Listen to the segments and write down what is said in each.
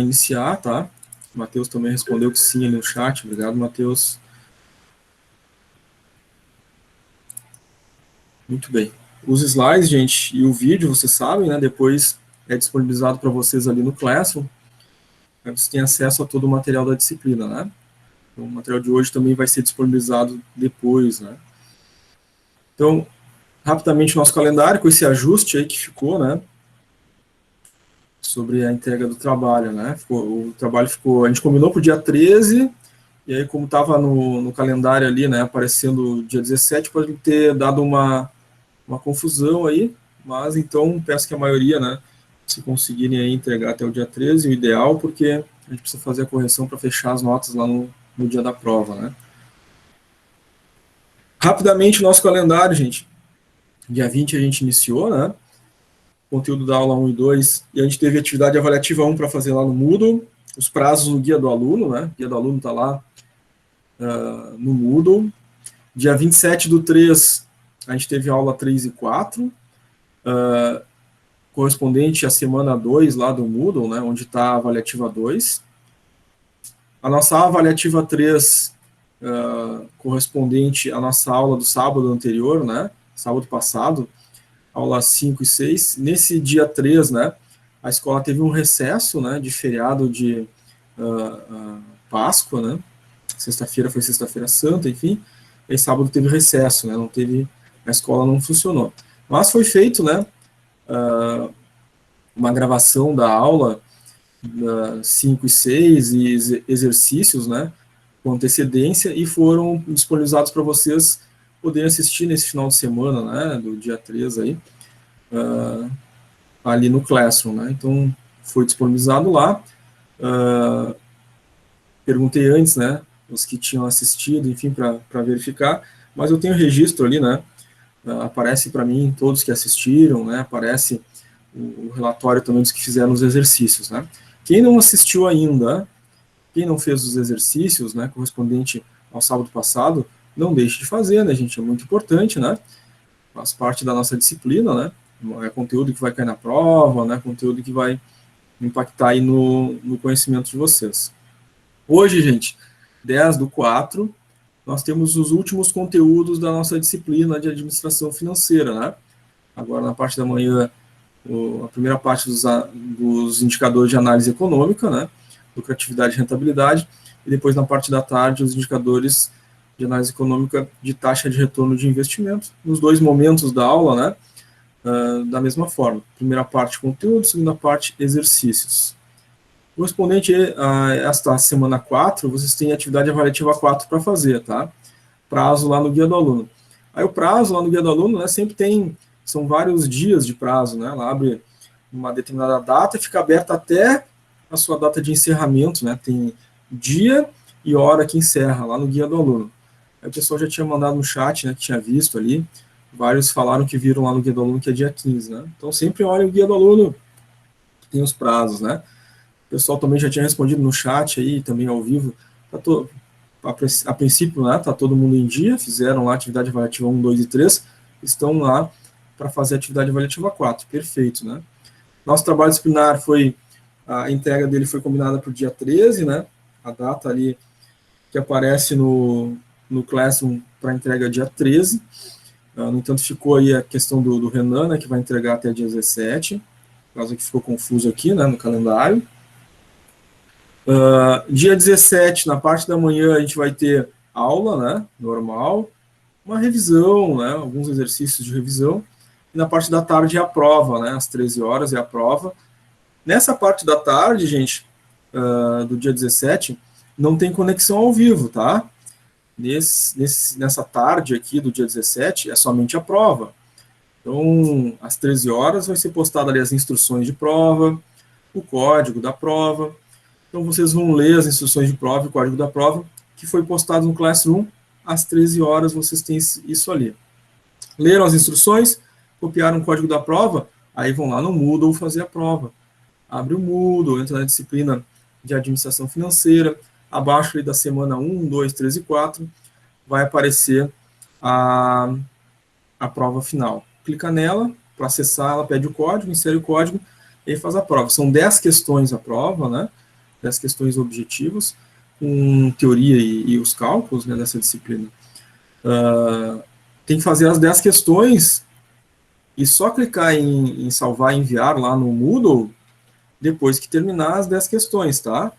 iniciar, tá? O Matheus também respondeu que sim ali no chat. Obrigado, Matheus. Muito bem. Os slides, gente, e o vídeo, vocês sabem, né? Depois é disponibilizado para vocês ali no Classroom. Aí você tem acesso a todo o material da disciplina, né? Então, o material de hoje também vai ser disponibilizado depois, né? Então, rapidamente o nosso calendário, com esse ajuste aí que ficou, né? Sobre a entrega do trabalho, né? O trabalho ficou, a gente combinou para o dia 13, e aí como estava no calendário ali, né, aparecendo dia 17, pode ter dado uma confusão aí, mas então peço que a maioria, né, se conseguirem aí entregar até o dia 13, o ideal, porque a gente precisa fazer a correção para fechar as notas lá no dia da prova, né. Rapidamente o nosso calendário, gente, dia 20 a gente iniciou, né, conteúdo da aula 1 e 2, e a gente teve atividade avaliativa 1 para fazer lá no Moodle, os prazos no guia do aluno, né, o guia do aluno está lá no Moodle. Dia 27/3, a gente teve aula 3 e 4, correspondente à semana 2 lá do Moodle, né, onde está a avaliativa 2. A nossa avaliativa 3, correspondente à nossa aula do sábado anterior, né, sábado passado, aula 5 e 6. Nesse dia 3, né, a escola teve um recesso, né, de feriado de Páscoa, né, sexta-feira foi sexta-feira santa, enfim, e sábado teve recesso, né, não teve, a escola não funcionou. Mas foi feito, né, uma gravação da aula 5 e 6 e exercícios, né, com antecedência, e foram disponibilizados para vocês poderem assistir nesse final de semana, né, do dia 3 aí, ali no Classroom, né, então foi disponibilizado lá. Perguntei antes, né, os que tinham assistido, enfim, para verificar, mas eu tenho registro ali, né, aparece para mim todos que assistiram, né, aparece o relatório também dos que fizeram os exercícios, né. Quem não assistiu ainda, quem não fez os exercícios, né, correspondente ao sábado passado, não deixe de fazer, né, gente, é muito importante, né, faz parte da nossa disciplina, né, é conteúdo que vai cair na prova, né, conteúdo que vai impactar aí no conhecimento de vocês. Hoje, gente, 10/4, nós temos os últimos conteúdos da nossa disciplina de administração financeira, né? Agora, na parte da manhã, a primeira parte dos indicadores de análise econômica, né? Lucratividade e rentabilidade, e depois, na parte da tarde, os indicadores de análise econômica de taxa de retorno de investimento, nos dois momentos da aula, né? Da mesma forma. Primeira parte, conteúdo, segunda parte, exercícios. Correspondente a esta semana 4, vocês têm atividade avaliativa 4 para fazer, tá? Prazo lá no guia do aluno. Aí o prazo lá no guia do aluno, né, sempre tem, são vários dias de prazo, né? Ela abre uma determinada data e fica aberta até a sua data de encerramento, né? Tem dia e hora que encerra lá no guia do aluno. Aí o pessoal já tinha mandado no chat, né, que tinha visto ali, vários falaram que viram lá no guia do aluno que é dia 15, né? Então sempre olhem o guia do aluno, tem os prazos, né? O pessoal também já tinha respondido no chat aí, também ao vivo. A princípio, né, tá todo mundo em dia, fizeram lá a atividade avaliativa 1, 2 e 3, estão lá para fazer a atividade avaliativa 4, perfeito, né. Nosso trabalho disciplinar a entrega dele foi combinada para o dia 13, né, a data ali que aparece no Classroom para entrega dia 13, no entanto ficou aí a questão do Renan, né, que vai entregar até dia 17, caso que ficou confuso aqui, né, no calendário. Dia 17, na parte da manhã, a gente vai ter aula, né, normal, uma revisão, né, alguns exercícios de revisão, e na parte da tarde é a prova, né, às 13 horas é a prova. Nessa parte da tarde, gente, do dia 17, não tem conexão ao vivo, tá? Nessa tarde aqui do dia 17, é somente a prova. Então, às 13 horas vai ser postada ali as instruções de prova, o código da prova. Então, vocês vão ler as instruções de prova e o código da prova, que foi postado no Classroom, às 13 horas vocês têm isso ali. Leram as instruções, copiaram o código da prova, aí vão lá no Moodle fazer a prova. Abre o Moodle, entra na disciplina de administração financeira, abaixo ali da semana 1, 2, 3 e 4, vai aparecer a prova final. Clica nela, para acessar, ela pede o código, insere o código, e faz a prova. São 10 questões a prova, né? 10 questões objetivas, com teoria e os cálculos, né, dessa disciplina. Tem que fazer as 10 questões e só clicar em salvar e enviar lá no Moodle depois que terminar as 10 questões, tá?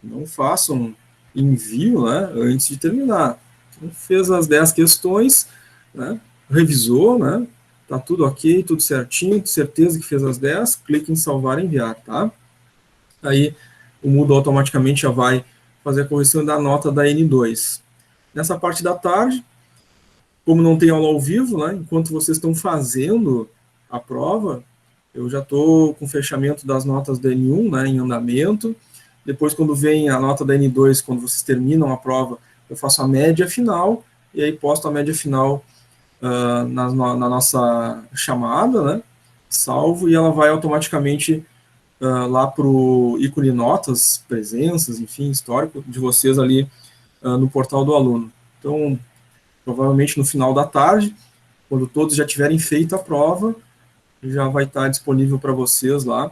Não façam envio, né, antes de terminar. Então, fez as 10 questões, né, revisou, né, tá tudo ok, tudo certinho, certeza que fez as 10, clique em salvar e enviar, tá? Aí o Moodle automaticamente já vai fazer a correção da nota da N2. Nessa parte da tarde, como não tem aula ao vivo, né, enquanto vocês estão fazendo a prova, eu já estou com o fechamento das notas da N1, né, em andamento. Depois, quando vem a nota da N2, quando vocês terminam a prova, eu faço a média final, e aí posto a média final na nossa chamada, né, salvo, e ela vai automaticamente lá para o ícone notas, presenças, enfim, histórico de vocês ali no portal do aluno. Então, provavelmente no final da tarde, quando todos já tiverem feito a prova, já vai estar disponível para vocês lá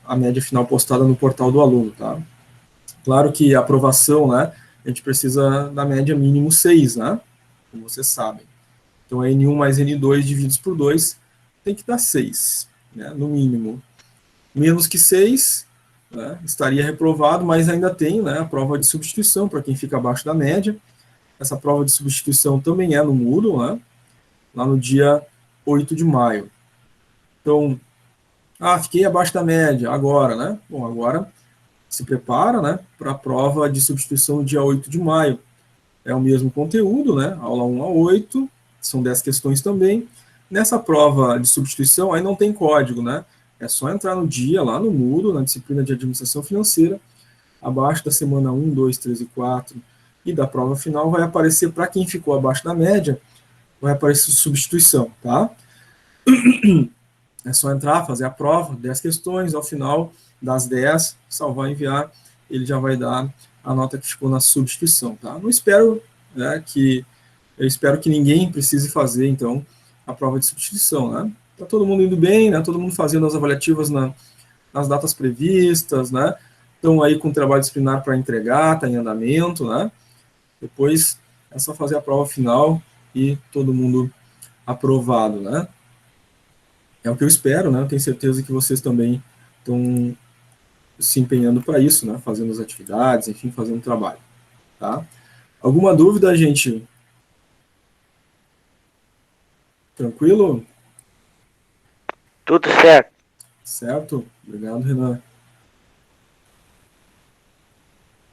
a média final postada no portal do aluno, tá? Claro que a aprovação, né, a gente precisa da média mínimo 6, né, como vocês sabem. Então, N1 mais N2 divididos por 2 tem que dar 6, né, no mínimo. Menos que 6, né, estaria reprovado, mas ainda tem, né, a prova de substituição para quem fica abaixo da média. Essa prova de substituição também é no Moodle, né, lá no dia 8 de maio. Então, fiquei abaixo da média, agora, né? Bom, agora se prepara, né, para a prova de substituição no dia 8 de maio. É o mesmo conteúdo, né, aula 1 a 8, são 10 questões também. Nessa prova de substituição, aí não tem código, né? É só entrar no dia, lá no Moodle, na disciplina de administração financeira, abaixo da semana 1, 2, 3 e 4, e da prova final vai aparecer, para quem ficou abaixo da média, vai aparecer substituição, tá? É só entrar, fazer a prova, 10 questões, ao final das 10, salvar e enviar, ele já vai dar a nota que ficou na substituição, tá? Não espero, né, eu espero que ninguém precise fazer, então, a prova de substituição, né? Tá todo mundo indo bem, né? Todo mundo fazendo as avaliativas nas datas previstas, né? Estão aí com o trabalho disciplinar para entregar, está em andamento, né? Depois é só fazer a prova final e todo mundo aprovado, né? É o que eu espero, né? Eu tenho certeza que vocês também estão se empenhando para isso, né? Fazendo as atividades, enfim, fazendo o trabalho, tá? Alguma dúvida, gente? Tranquilo? Tudo certo. Certo? Obrigado, Renan.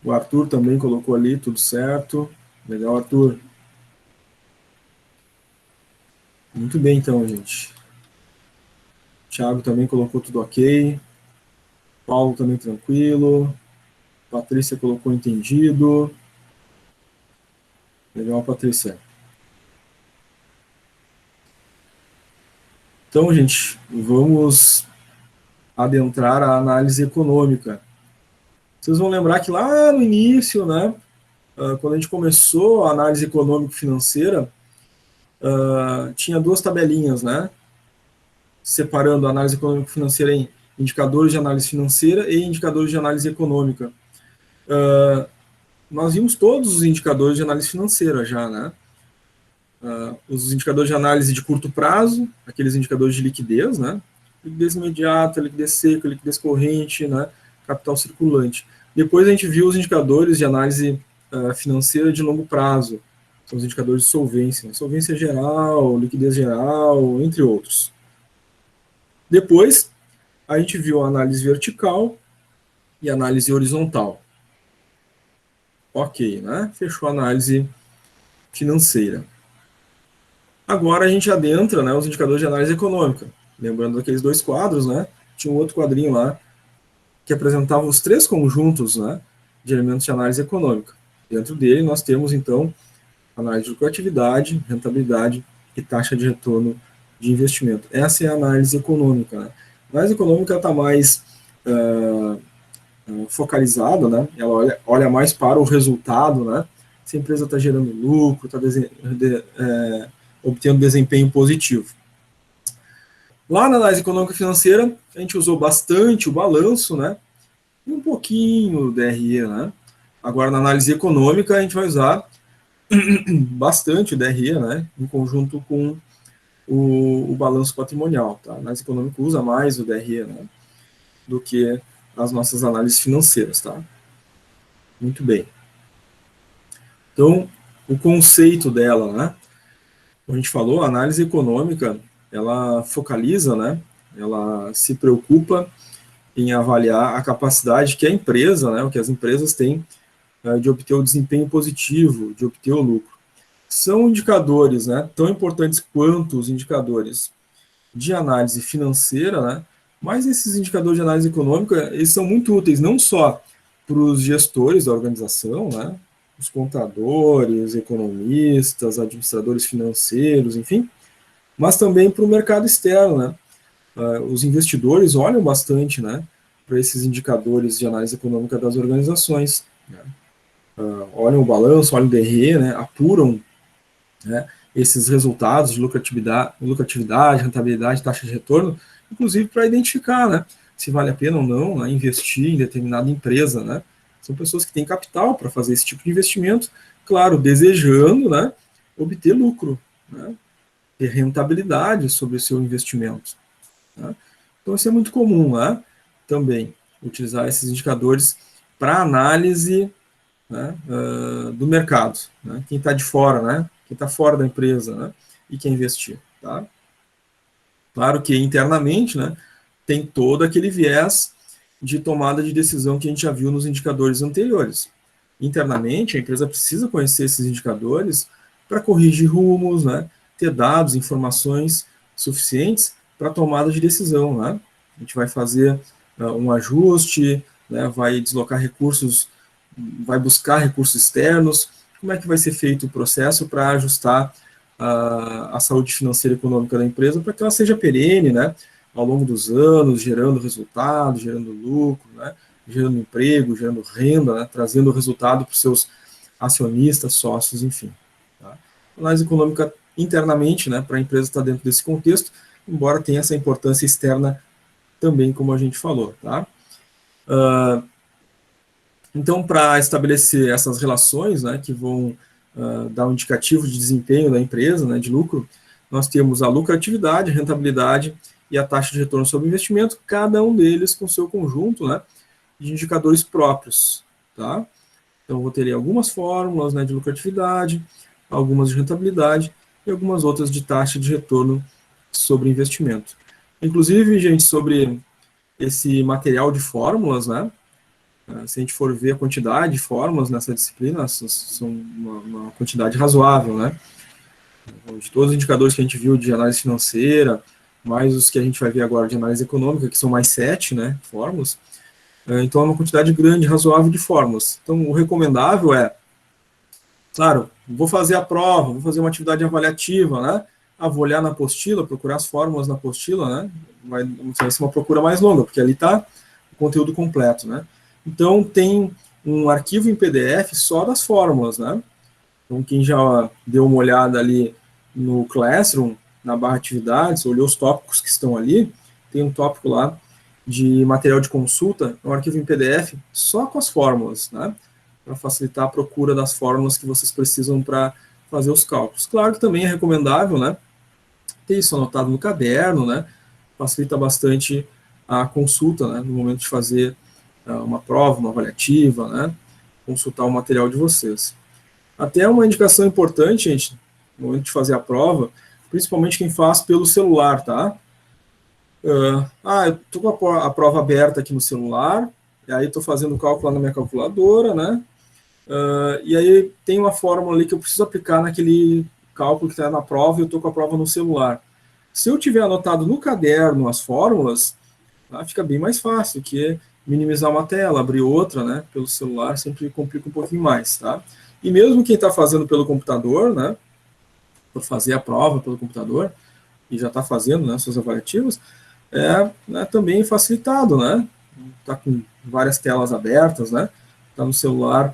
O Arthur também colocou ali, tudo certo. Legal, Arthur. Muito bem, então, gente. Thiago também colocou tudo ok. Paulo também tranquilo. Patrícia colocou entendido. Legal, Patrícia. Então, gente, vamos adentrar a análise econômica. Vocês vão lembrar que lá no início, né, quando a gente começou a análise econômico-financeira, tinha duas tabelinhas, né, separando a análise econômico-financeira em indicadores de análise financeira e indicadores de análise econômica. Nós vimos todos os indicadores de análise financeira já, né? Os indicadores de análise de curto prazo, aqueles indicadores de liquidez, né? Liquidez imediata, liquidez seca, liquidez corrente, né? Capital circulante. Depois a gente viu os indicadores de análise financeira de longo prazo, são os indicadores de solvência, né? Solvência geral, liquidez geral, entre outros. Depois a gente viu a análise vertical e a análise horizontal. Ok, né? Fechou a análise financeira. Agora a gente adentra, né, os indicadores de análise econômica. Lembrando daqueles dois quadros, né? Tinha um outro quadrinho lá que apresentava os três conjuntos, né, de elementos de análise econômica. Dentro dele nós temos, então, análise de lucratividade, rentabilidade e taxa de retorno de investimento. Essa é a análise econômica, né? A análise econômica está mais focalizada, né? Ela olha mais para o resultado, né? Se a empresa está gerando lucro, está obtendo desempenho positivo. Lá na análise econômica e financeira, a gente usou bastante o balanço, né? e um pouquinho do DRE, né? Agora, na análise econômica, a gente vai usar bastante o DRE, né? Em conjunto com o balanço patrimonial, tá? A análise econômica usa mais o DRE, né? Do que as nossas análises financeiras, tá? Muito bem. Então, o conceito dela, né? Como a gente falou, a análise econômica, ela focaliza, né? Ela se preocupa em avaliar a capacidade que a empresa, né? O que as empresas têm de obter o desempenho positivo, de obter o lucro. São indicadores, né? Tão importantes quanto os indicadores de análise financeira, né? Mas esses indicadores de análise econômica, eles são muito úteis não só para os gestores da organização, né? Os contadores, economistas, administradores financeiros, enfim, mas também para o mercado externo, né? Os investidores olham bastante, né? Para esses indicadores de análise econômica das organizações, né? Olham o balanço, olham o DRE, né? Apuram, né, esses resultados de lucratividade, rentabilidade, taxa de retorno, inclusive para identificar, né, se vale a pena ou não, né, investir em determinada empresa, né. São pessoas que têm capital para fazer esse tipo de investimento, claro, desejando, né, obter lucro, né, ter rentabilidade sobre o seu investimento, né. Então isso é muito comum, né, também utilizar esses indicadores para análise, né, do mercado, né, quem está de fora, né, quem está fora da empresa, né, e quer investir, tá? Claro que internamente, né, tem todo aquele viés de tomada de decisão que a gente já viu nos indicadores anteriores. Internamente, a empresa precisa conhecer esses indicadores para corrigir rumos, né, ter dados, informações suficientes para tomada de decisão, né? A gente vai fazer um ajuste, né, vai deslocar recursos, vai buscar recursos externos, como é que vai ser feito o processo para ajustar a saúde financeira e econômica da empresa para que ela seja perene, né, ao longo dos anos, gerando resultado, gerando lucro, né, gerando emprego, gerando renda, né, trazendo resultado para os seus acionistas, sócios, enfim. Tá? A análise econômica internamente, né, para a empresa estar dentro desse contexto, embora tenha essa importância externa também, como a gente falou. Tá? Então, para estabelecer essas relações, né, que vão dar um indicativo de desempenho da empresa, né, de lucro, nós temos a lucratividade, a rentabilidade e a taxa de retorno sobre investimento, cada um deles com seu conjunto, né, de indicadores próprios. Tá? Então, eu vou ter algumas fórmulas, né, de lucratividade, algumas de rentabilidade e algumas outras de taxa de retorno sobre investimento. Inclusive, gente, sobre esse material de fórmulas, né, se a gente for ver a quantidade de fórmulas nessa disciplina, são uma quantidade razoável, né? De todos os indicadores que a gente viu de análise financeira, mais os que a gente vai ver agora de análise econômica, que são mais 7, né, fórmulas. Então, é uma quantidade grande, razoável de fórmulas. Então, o recomendável é, claro, vou fazer a prova, vou fazer uma atividade avaliativa, né? Vou olhar na apostila, procurar as fórmulas na apostila, né? Vai ser uma procura mais longa, porque ali está o conteúdo completo, né? Então, tem um arquivo em PDF só das fórmulas, né? Então, quem já deu uma olhada ali no Classroom, na barra atividades, olhou os tópicos que estão ali, tem um tópico lá de material de consulta, é um arquivo em PDF só com as fórmulas, né? Para facilitar a procura das fórmulas que vocês precisam para fazer os cálculos. Claro que também é recomendável, né? Ter isso anotado no caderno, né? Facilita bastante a consulta, né? No momento de fazer uma prova, uma avaliativa, né? Consultar o material de vocês. Até uma indicação importante, gente, no momento de fazer a prova, principalmente quem faz pelo celular, tá? Eu tô com a prova aberta aqui no celular, e aí estou fazendo o cálculo lá na minha calculadora, né? E aí tem uma fórmula ali que eu preciso aplicar naquele cálculo que está na prova e eu estou com a prova no celular. Se eu tiver anotado no caderno as fórmulas, tá, fica bem mais fácil, que minimizar uma tela, abrir outra, né, pelo celular sempre complica um pouquinho mais, tá? E mesmo quem está fazendo pelo computador, né, por fazer a prova pelo computador, e já está fazendo, né, suas avaliativas, né, também facilitado, né? Está com várias telas abertas, né? Está no celular,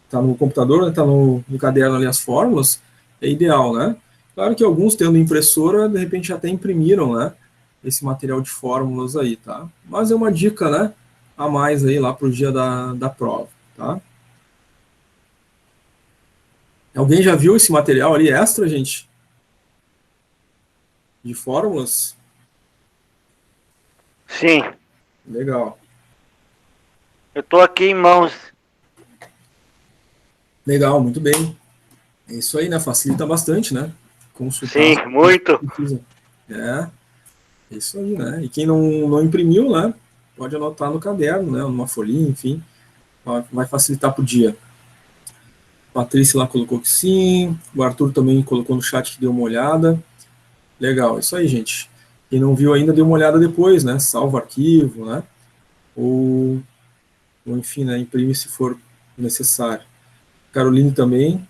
está no computador, está no caderno ali as fórmulas, é ideal, né? Claro que alguns tendo impressora, de repente até imprimiram, né? Esse material de fórmulas aí, tá? Mas é uma dica, né? a mais aí lá para o dia da prova, tá? Alguém já viu esse material ali extra, gente? De fórmulas? Sim, Legal. eu tô aqui em mãos. Legal, muito bem. É isso aí, né? Facilita bastante, né? Consultar Sim, as coisas que muito. precisa. É isso aí, né? E quem não imprimiu, né? Pode anotar no caderno, né? Numa folhinha, enfim. Vai facilitar para o dia. A Patrícia lá colocou que sim. O Arthur também colocou no chat que deu uma olhada. Legal, isso aí, gente. Quem não viu ainda, dê uma olhada depois, né? Salva o arquivo, né? Ou enfim, né? Imprime se for necessário. Caroline também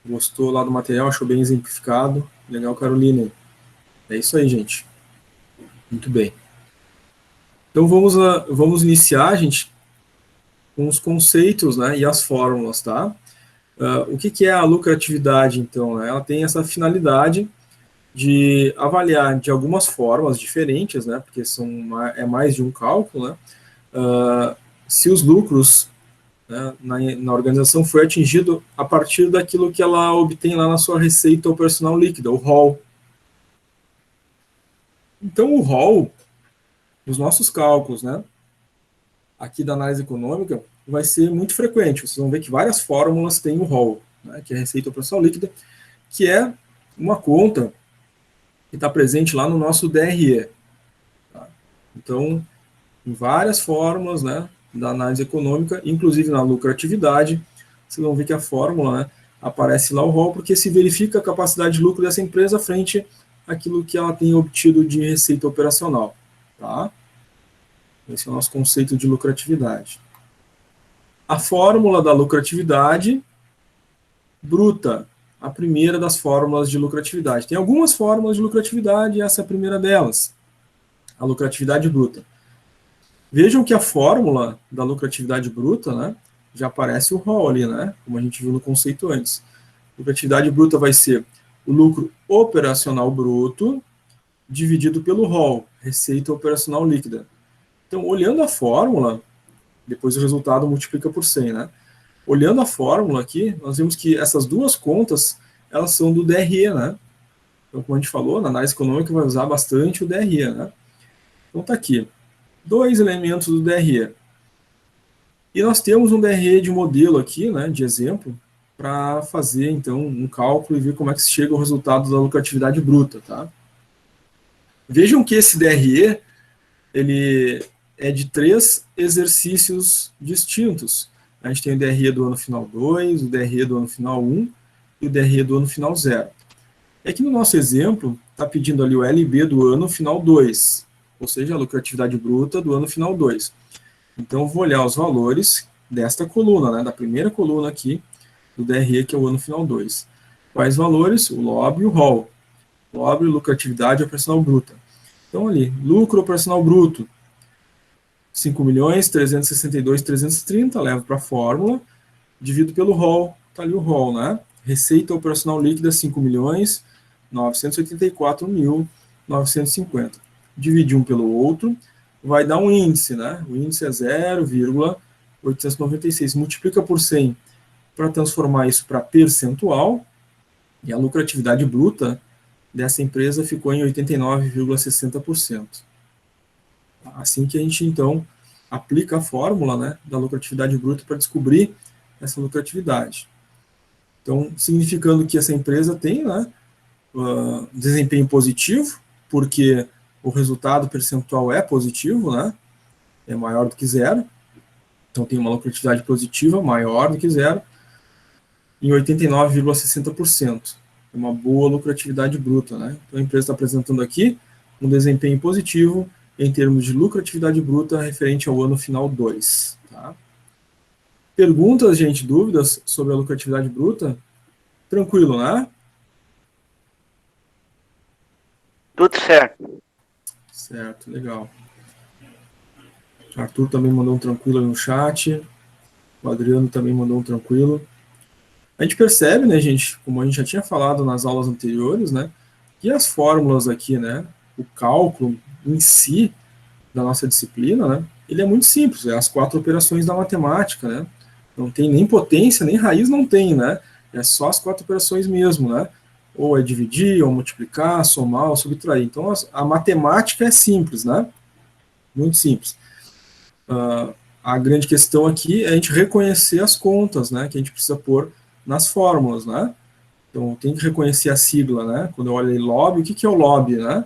gostou lá do material, achou bem exemplificado. Legal, Caroline. É isso aí, gente. Muito bem. Então vamos iniciar, gente, com os conceitos, né, e as fórmulas, tá? O que é a lucratividade, então? Né? Ela tem essa finalidade de avaliar de algumas formas diferentes, né, porque é mais de um cálculo, né, se os lucros, né, na organização foi atingido a partir daquilo que ela obtém lá na sua receita operacional líquida, o ROL. Então, o ROL, nos nossos cálculos, né, aqui da análise econômica, vai ser muito frequente. Vocês vão ver que várias fórmulas têm o ROL, né, que é a receita operacional líquida, que é uma conta que está presente lá no nosso DRE. Tá? Então, em várias fórmulas, né, da análise econômica, inclusive na lucratividade, vocês vão ver que a fórmula, né, aparece lá o ROL, porque se verifica a capacidade de lucro dessa empresa frente àquilo que ela tem obtido de receita operacional. Tá? Esse é o nosso conceito de lucratividade. A fórmula da lucratividade bruta, a primeira das fórmulas de lucratividade. Tem algumas fórmulas de lucratividade, e essa é a primeira delas, a lucratividade bruta. Vejam que a fórmula da lucratividade bruta, né, já aparece o ROL ali, né, como a gente viu no conceito antes. Lucratividade bruta vai ser o lucro operacional bruto dividido pelo ROL, receita operacional líquida. Então, olhando a fórmula, depois o resultado multiplica por 100, né? Olhando a fórmula aqui, nós vemos que essas duas contas, elas são do DRE, né? Então, como a gente falou, na análise econômica vai usar bastante o DRE, né? Então, tá aqui, dois elementos do DRE. E nós temos um DRE de modelo aqui, né, de exemplo, para fazer, então, um cálculo e ver como é que se chega ao resultado da lucratividade bruta, tá? Vejam que esse DRE, ele é de 3 exercícios distintos. A gente tem o DRE do ano final 2, o DRE do ano final 1 e o DRE do ano final 0. É que no nosso exemplo, está pedindo ali o LB do ano final 2, ou seja, a lucratividade bruta do ano final 2. Então, eu vou olhar os valores desta coluna, né, da primeira coluna aqui, do DRE, que é o ano final 2. Quais valores? O LOB e o ROL. LOB, lucratividade operacional bruta. Então, ali, lucro operacional bruto, 5.362.330, levo para a fórmula, divido pelo ROL, está ali o ROL, né? Receita operacional líquida, 5.984.950. Dividir um pelo outro, vai dar um índice, né? O índice é 0,896. Multiplica por 100 para transformar isso para percentual, e a lucratividade bruta dessa empresa ficou em 89,60%. Assim que a gente, então, aplica a fórmula, né, da lucratividade bruta para descobrir essa lucratividade. Então, significando que essa empresa tem, né, desempenho positivo, porque o resultado percentual é positivo, né, é maior do que zero, então tem uma lucratividade positiva maior do que zero, em 89,60%. É uma boa lucratividade bruta, né? Então a empresa está apresentando aqui um desempenho positivo em termos de lucratividade bruta referente ao ano final 2. Tá? Perguntas, gente, dúvidas sobre a lucratividade bruta? Tranquilo, né? Tudo certo. Certo, legal. Arthur também mandou um tranquilo no chat. O Adriano também mandou um tranquilo. A gente percebe, né, gente, como a gente já tinha falado nas aulas anteriores, né, que as fórmulas aqui, né, o cálculo em si, da nossa disciplina, né, ele é muito simples, é as 4 operações da matemática, né, não tem nem potência, nem raiz não tem, né, é só as 4 operações mesmo, né, ou é dividir, ou multiplicar, somar, ou subtrair. Então, a matemática é simples, né, muito simples. A grande questão aqui é a gente reconhecer as contas, né, que a gente precisa pôr nas fórmulas, né. Então, tem que reconhecer a sigla, né, quando eu olho aí LOB, o que é o LOB, né,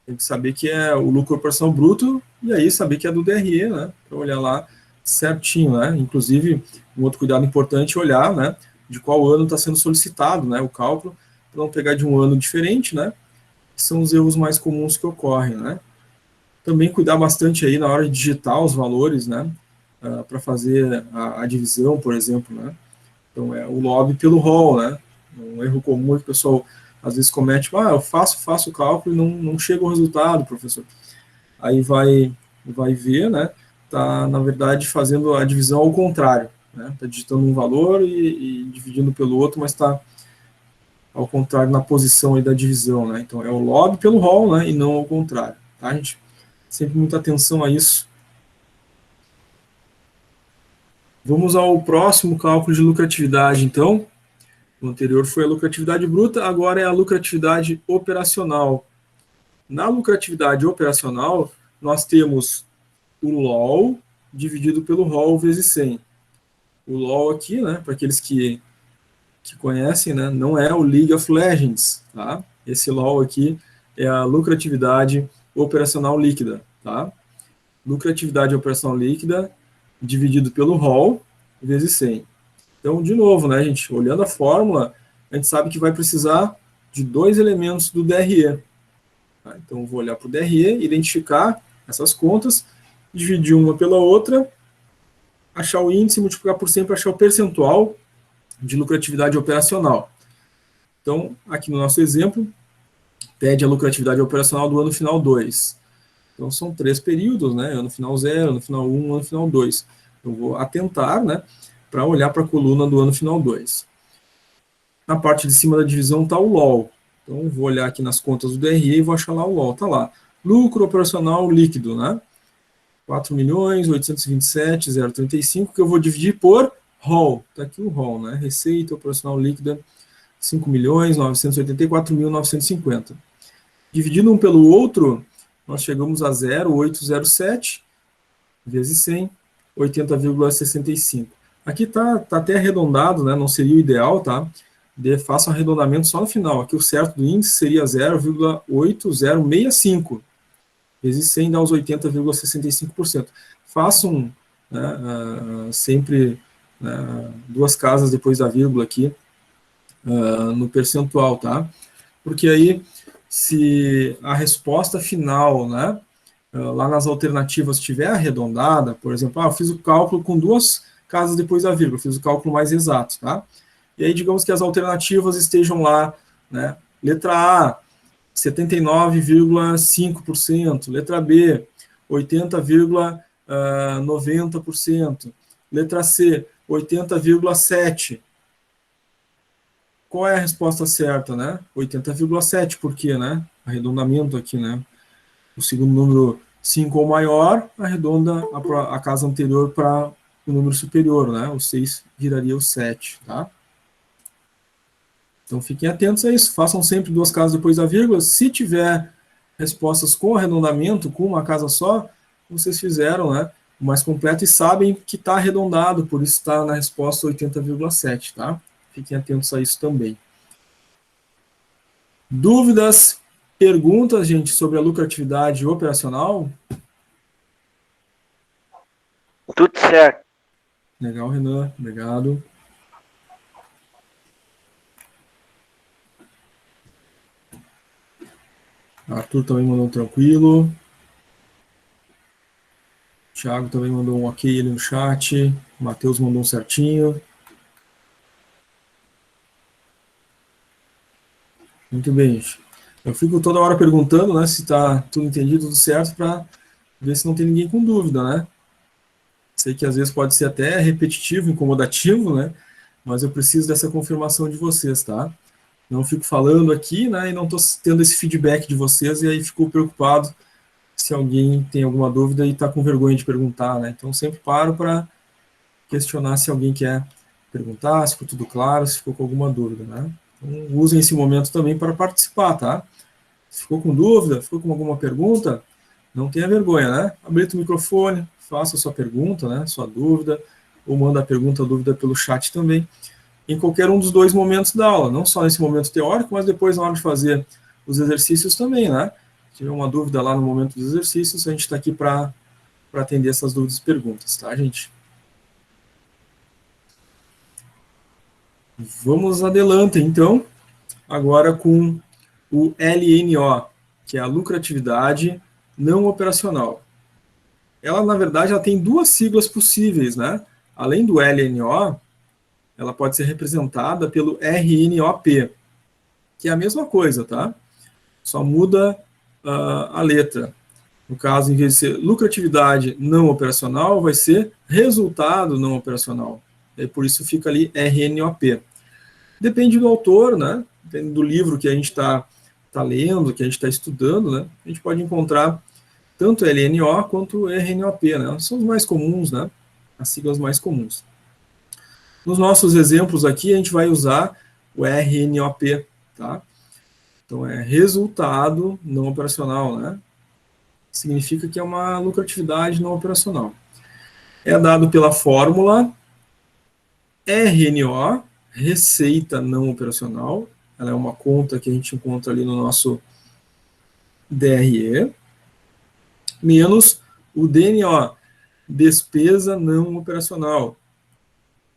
tem que saber que é o lucro operacional bruto, e aí saber que é do DRE, né, para olhar lá certinho, né, inclusive, um outro cuidado importante é olhar, né, de qual ano está sendo solicitado, né, o cálculo, para não pegar de um ano diferente, né, que são os erros mais comuns que ocorrem, né. Também cuidar bastante aí na hora de digitar os valores, né, para fazer a divisão, por exemplo, né. Então, é o LOB pelo ROL, né, um erro comum que o pessoal às vezes comete, eu faço o cálculo e não chega o resultado, professor. Aí vai ver, né, tá, na verdade, fazendo a divisão ao contrário, né, tá digitando um valor e dividindo pelo outro, mas está ao contrário na posição aí da divisão, né, então é o LOB pelo ROL, né, e não ao contrário, tá, gente? Sempre muita atenção a isso. Vamos ao próximo cálculo de lucratividade, então. O anterior foi a lucratividade bruta, agora é a lucratividade operacional. Na lucratividade operacional, nós temos o LOL dividido pelo ROL vezes 100. O LOL aqui, né, para aqueles que conhecem, né, não é o League of Legends, tá? Esse LOL aqui é a lucratividade operacional líquida, tá? Lucratividade operacional líquida dividido pelo ROL vezes 100. Então, de novo, né, gente, olhando a fórmula, a gente sabe que vai precisar de 2 elementos do DRE. Tá? Então, vou olhar para o DRE, identificar essas contas, dividir uma pela outra, achar o índice, multiplicar por 100 para achar o percentual de lucratividade operacional. Então, aqui no nosso exemplo, pede a lucratividade operacional do ano final 2. Então, são 3 períodos, né? Ano final 0, ano final 1, ano final 2. Eu vou atentar, né, para olhar para a coluna do ano final 2. Na parte de cima da divisão está o LOL. Então, vou olhar aqui nas contas do DRE e vou achar lá o LOL. Está lá. Lucro operacional líquido, né? 4.827.035, que eu vou dividir por ROL. Está aqui o ROL, né? Receita operacional líquida, 5.984.950. Dividindo um pelo outro, nós chegamos a 0,807 vezes 100, 80,65. Aqui está até arredondado, né? Não seria o ideal, tá? Faça um arredondamento só no final. Aqui o certo do índice seria 0,8065 vezes 100 dá os 80,65%. Façam, né, sempre, né, 2 casas depois da vírgula aqui no percentual, tá? Porque aí, se a resposta final, né, lá nas alternativas estiver arredondada, por exemplo, eu fiz o cálculo com 2 casas depois da vírgula, fiz o cálculo mais exato, tá? E aí, digamos que as alternativas estejam lá, né? Letra A, 79,5%. Letra B, 80,90%. Letra C, 80,7%. Qual é a resposta certa, né? 80,7%, por quê, né? Arredondamento aqui, né? O segundo número 5 ou maior, arredonda a casa anterior para o número superior, né? O 6 viraria o 7, tá? Então, fiquem atentos a isso. Façam sempre 2 casas depois da vírgula. Se tiver respostas com arredondamento, com uma casa só, vocês fizeram, né, o mais completo e sabem que está arredondado, por isso está na resposta 80,7, tá? Fiquem atentos a isso também. Dúvidas, perguntas, gente, sobre a lucratividade operacional? Tudo certo. Legal, Renan. Obrigado. Arthur também mandou um tranquilo. Thiago também mandou um ok ali no chat. Matheus mandou um certinho. Muito bem, gente. Eu fico toda hora perguntando, né, se está tudo entendido, tudo certo, para ver se não tem ninguém com dúvida, né? Sei que às vezes pode ser até repetitivo, incomodativo, né? Mas eu preciso dessa confirmação de vocês, tá? Não fico falando aqui, né, e não estou tendo esse feedback de vocês, e aí fico preocupado se alguém tem alguma dúvida e está com vergonha de perguntar, né? Então, sempre paro para questionar se alguém quer perguntar, se ficou tudo claro, se ficou com alguma dúvida, né? Então, usem esse momento também para participar, tá? Se ficou com dúvida, ficou com alguma pergunta, não tenha vergonha, né? Habilita o microfone, faça a sua pergunta, né? Sua dúvida, ou manda a pergunta ou dúvida pelo chat também, em qualquer um dos dois momentos da aula, não só nesse momento teórico, mas depois na hora de fazer os exercícios também, né? Se tiver uma dúvida lá no momento dos exercícios, a gente está aqui para atender essas dúvidas e perguntas, tá, gente? Vamos adelante, então, agora com o LNO, que é a lucratividade não operacional. Ela, na verdade, ela tem duas siglas possíveis, né? Além do LNO, ela pode ser representada pelo RNOP, que é a mesma coisa, tá? Só muda a letra. No caso, em vez de ser lucratividade não operacional, vai ser resultado não operacional. E por isso fica ali RNOP. Depende do autor, né? Depende do livro que a gente tá lendo, que a gente está estudando, né? A gente pode encontrar tanto LNO quanto RNOP, né? São os mais comuns, né? As siglas mais comuns. Nos nossos exemplos aqui, a gente vai usar o RNOP, tá? Então, é resultado não operacional, né? Significa que é uma lucratividade não operacional. É dado pela fórmula RNO, receita não operacional. Ela é uma conta que a gente encontra ali no nosso DRE, menos o DNO, despesa não operacional.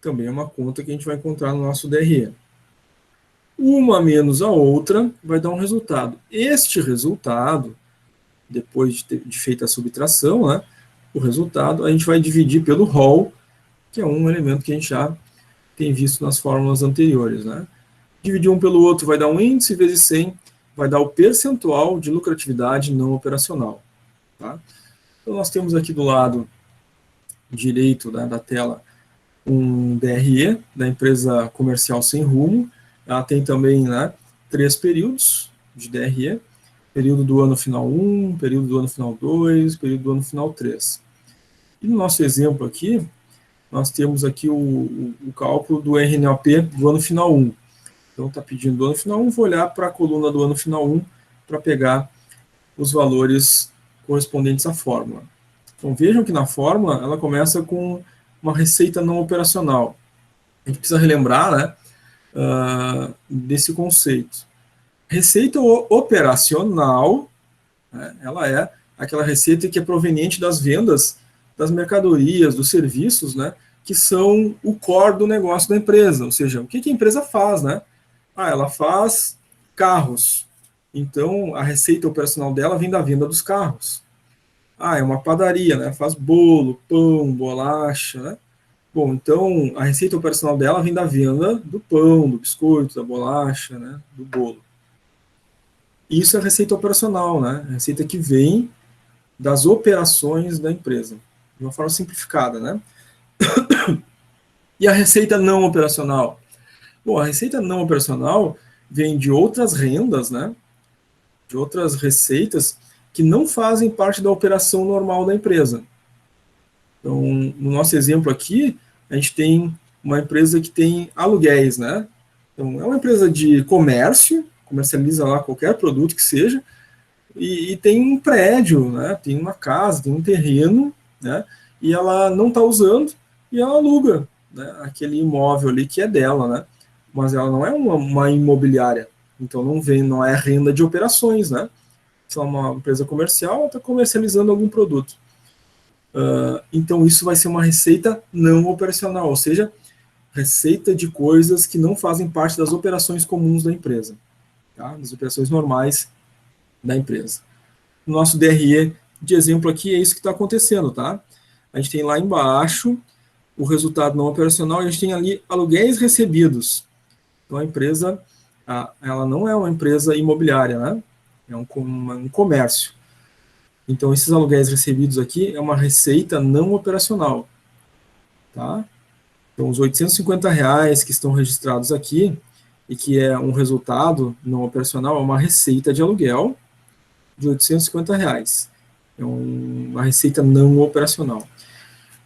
Também é uma conta que a gente vai encontrar no nosso DRE. Uma menos a outra vai dar um resultado. Este resultado, depois de feita a subtração, né, o resultado, a gente vai dividir pelo ROL, que é um elemento que a gente já tem visto nas fórmulas anteriores, né? Dividir um pelo outro vai dar um índice vezes 100, vai dar o percentual de lucratividade não operacional, tá? Então, nós temos aqui do lado direito, né, da tela um DRE da empresa comercial sem rumo. Ela tem também, né, 3 períodos de DRE, período do ano final 1, período do ano final 2, período do ano final 3. E no nosso exemplo aqui, nós temos aqui o cálculo do RNOP do ano final 1. Então, está pedindo do ano final 1, vou olhar para a coluna do ano final 1 para pegar os valores correspondentes à fórmula. Então, vejam que na fórmula, ela começa com uma receita não operacional. A gente precisa relembrar, né, desse conceito. Receita operacional, né, ela é aquela receita que é proveniente das vendas das mercadorias, dos serviços, né, que são o core do negócio da empresa. Ou seja, o que a empresa faz, né? Ela faz carros. Então, a receita operacional dela vem da venda dos carros. É uma padaria, né? Faz bolo, pão, bolacha, né? Bom, então, a receita operacional dela vem da venda do pão, do biscoito, da bolacha, né? Do bolo. Isso é receita operacional, né? A receita que vem das operações da empresa, de uma forma simplificada, né? E a receita não operacional? Bom, a receita não operacional vem de outras rendas, né? De outras receitas que não fazem parte da operação normal da empresa. Então, no nosso exemplo aqui, a gente tem uma empresa que tem aluguéis, né? Então, é uma empresa de comércio, comercializa lá qualquer produto que seja, e tem um prédio, né? Tem uma casa, tem um terreno, né? E ela não está usando e ela aluga, né, aquele imóvel ali que é dela, né? Mas ela não é uma imobiliária, então não é renda de operações, né? Se é uma empresa comercial, ela está comercializando algum produto. Então isso vai ser uma receita não operacional, ou seja, receita de coisas que não fazem parte das operações comuns da empresa, tá? Das operações normais da empresa. No nosso DRE de exemplo aqui é isso que está acontecendo, tá? A gente tem lá embaixo o resultado não operacional e a gente tem ali aluguéis recebidos. Então a empresa, ela não é uma empresa imobiliária, né? É um comércio. Então esses aluguéis recebidos aqui é uma receita não operacional, tá? Então os R$ 850 que estão registrados aqui e que é um resultado não operacional é uma receita de aluguel de R$ 850. uma receita não operacional.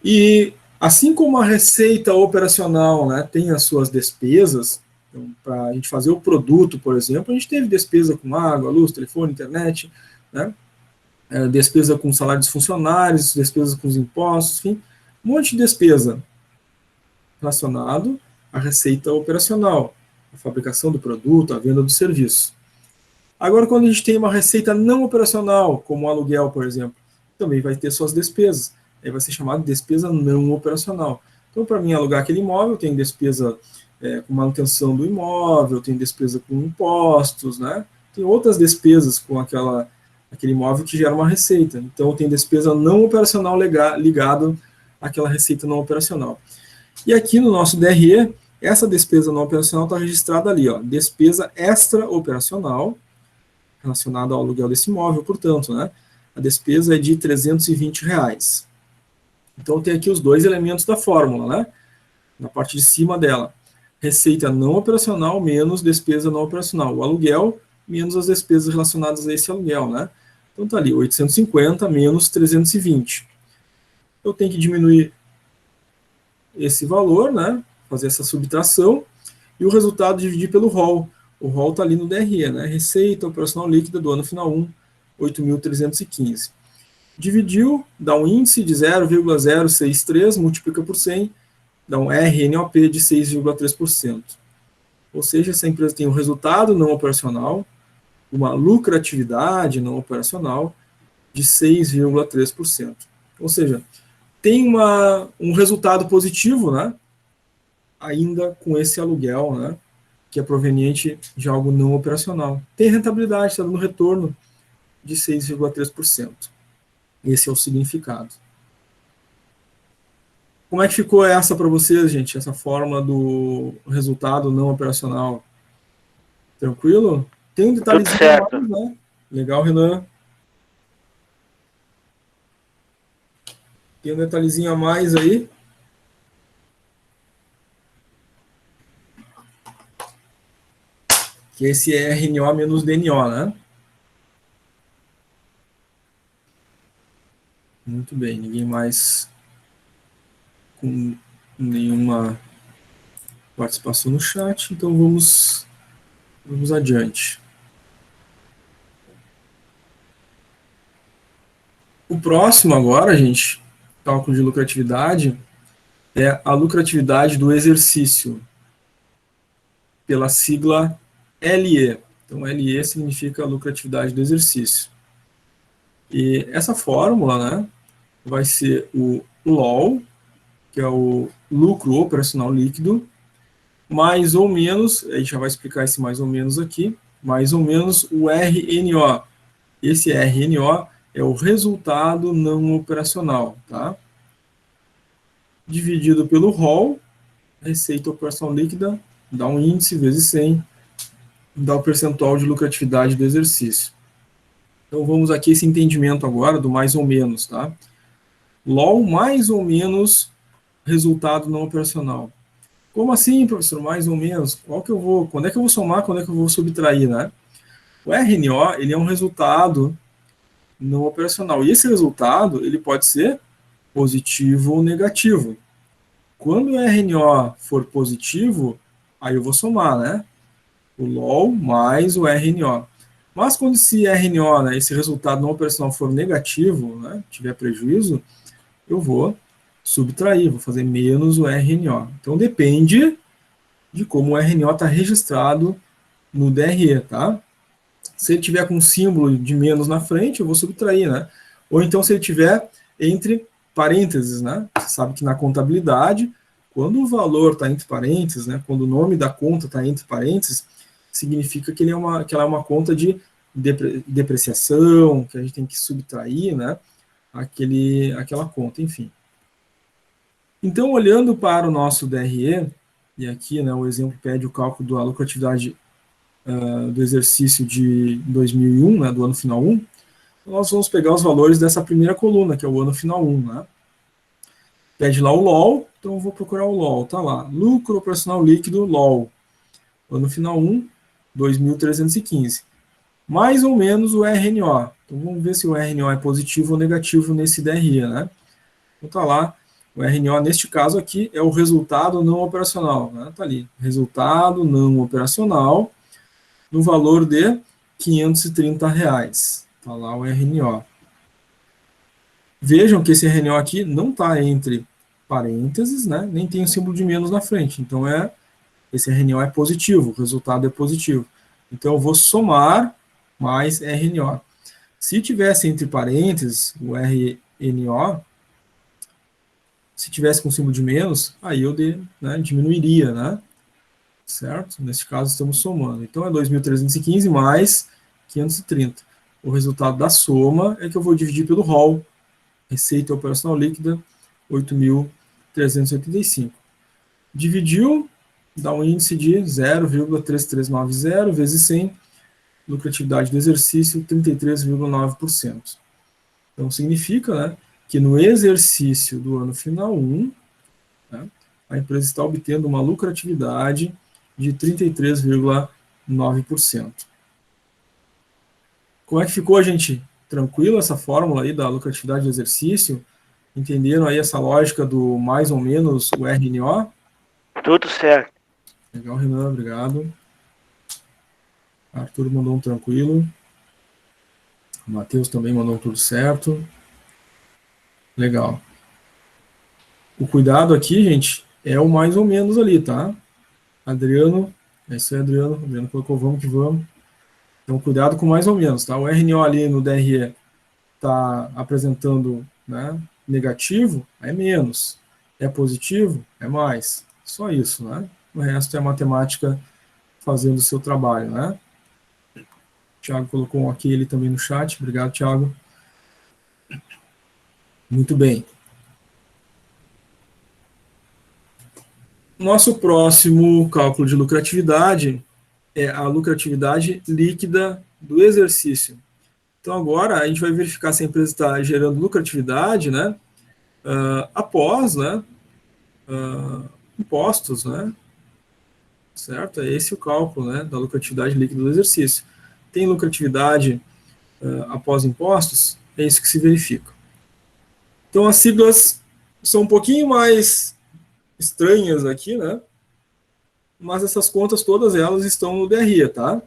E assim como a receita operacional, né, tem as suas despesas, então, para a gente fazer o produto, por exemplo, a gente teve despesa com água, luz, telefone, internet, né, despesa com salário dos funcionários, despesa com os impostos, enfim, um monte de despesa relacionado à receita operacional, a fabricação do produto, a venda do serviço. Agora, quando a gente tem uma receita não operacional, como o aluguel, por exemplo, também vai ter suas despesas. Aí vai ser chamado de despesa não operacional. Então, para mim, alugar aquele imóvel, tem despesa com manutenção do imóvel, tem despesa com impostos, né? Tem outras despesas com aquele imóvel que gera uma receita. Então, tem despesa não operacional ligada àquela receita não operacional. E aqui no nosso DRE, essa despesa não operacional está registrada ali, ó, despesa extra operacional, relacionada ao aluguel desse imóvel, portanto, né, a despesa é de R$320. Então, tem aqui os dois elementos da fórmula, né, na parte de cima dela. Receita não operacional menos despesa não operacional. O aluguel menos as despesas relacionadas a esse aluguel, né. Então, está ali, 850 menos 320. Eu tenho que diminuir esse valor, né, fazer essa subtração, e o resultado dividir pelo ROL. O ROL está ali no DRE, né? Receita operacional líquida do ano final 1, 8.315. Dividiu, dá um índice de 0,063, multiplica por 100, dá um RNOP de 6,3%. Ou seja, essa empresa tem um resultado não operacional, uma lucratividade não operacional de 6,3%. Ou seja, tem um resultado positivo, né? Ainda com esse aluguel, né, que é proveniente de algo não operacional. Tem rentabilidade, está dando retorno de 6,3%. Esse é o significado. Como é que ficou essa para vocês, gente? Essa fórmula do resultado não operacional? Tranquilo? Tem um detalhezinho a mais, né? Legal, Renan. Tem um detalhezinho a mais aí. Que esse é RNO menos DNO, né? Muito bem, ninguém mais com nenhuma participação no chat, então vamos adiante. O próximo agora, gente, cálculo de lucratividade, é a lucratividade do exercício, pela sigla LE. Então, LE significa lucratividade do exercício. E essa fórmula, né, vai ser o LOL, que é o lucro operacional líquido, mais ou menos, a gente já vai explicar esse mais ou menos aqui, mais ou menos o RNO. Esse RNO é o resultado não operacional, tá? Dividido pelo ROL, receita operacional líquida, dá um índice vezes 100, dá o percentual de lucratividade do exercício. Então vamos aqui esse entendimento agora do mais ou menos, tá? LOL mais ou menos resultado não operacional. Como assim, professor, mais ou menos? Quando é que eu vou somar, quando é que eu vou subtrair, né? O RNO, ele é um resultado não operacional. E esse resultado, ele pode ser positivo ou negativo. Quando o RNO for positivo, aí eu vou somar, né? O LOL mais o RNO. Mas quando esse RNO, né, esse resultado não operacional for negativo, né, tiver prejuízo, eu vou subtrair, vou fazer menos o RNO. Então depende de como o RNO está registrado no DRE, tá? Se ele tiver com um símbolo de menos na frente, eu vou subtrair, né? Ou então se ele tiver entre parênteses, né? Você sabe que na contabilidade, quando o valor está entre parênteses, né? Quando o nome da conta está entre parênteses, significa que ela é uma conta de depreciação, que a gente tem que subtrair, né? Aquela conta, enfim. Então, olhando para o nosso DRE, e aqui, né, o exemplo pede o cálculo da lucratividade do exercício de 2001, né, do ano final 1, nós vamos pegar os valores dessa primeira coluna, que é o ano final 1. Né? Pede lá o LOL, então eu vou procurar o LOL, tá lá. Lucro operacional líquido, LOL. Ano final 1, 2.315. mais ou menos o RNO. Então, vamos ver se o RNO é positivo ou negativo nesse DRE, né? Então, tá lá, o RNO, neste caso aqui, é o resultado não operacional, né? Tá ali, resultado não operacional, no valor de R$ 530. Tá lá o RNO. Vejam que esse RNO aqui não está entre parênteses, né? Nem tem o símbolo de menos na frente. Então, esse RNO é positivo, o resultado é positivo. Então, eu vou somar mais RNO. Se tivesse entre parênteses o RNO, se tivesse com símbolo de menos, aí eu diminuiria, né? Certo? Nesse caso, estamos somando. Então, é 2.315 mais 530. O resultado da soma é que eu vou dividir pelo ROL, receita operacional líquida, 8.385. Dividiu, dá um índice de 0,3390 vezes 100, lucratividade do exercício, 33,9%. Então, significa, né, que no exercício do ano final 1, né, a empresa está obtendo uma lucratividade de 33,9%. Como é que ficou, gente? Tranquilo essa fórmula aí da lucratividade do exercício? Entenderam aí essa lógica do mais ou menos o RNO? Tudo certo. Legal, Renan, obrigado. Arthur mandou um tranquilo. O Matheus também mandou tudo certo. Legal. O cuidado aqui, gente, é o mais ou menos ali, tá? Adriano, é isso aí, Adriano. Adriano colocou vamos que vamos. Então, cuidado com mais ou menos, tá? O RNO ali no DRE está apresentando, né, negativo, é menos. É positivo, é mais. Só isso, né? O resto é a matemática fazendo o seu trabalho, né? O Thiago colocou um aqui ele também no chat. Obrigado, Thiago. Muito bem. Nosso próximo cálculo de lucratividade é a lucratividade líquida do exercício. Então, agora a gente vai verificar se a empresa está gerando lucratividade, né, após, né, impostos, né, certo? É esse o cálculo, né, da lucratividade líquida do exercício. Tem lucratividade após impostos? É isso que se verifica. Então, as siglas são um pouquinho mais estranhas aqui, né, mas essas contas todas elas estão no DRE, tá?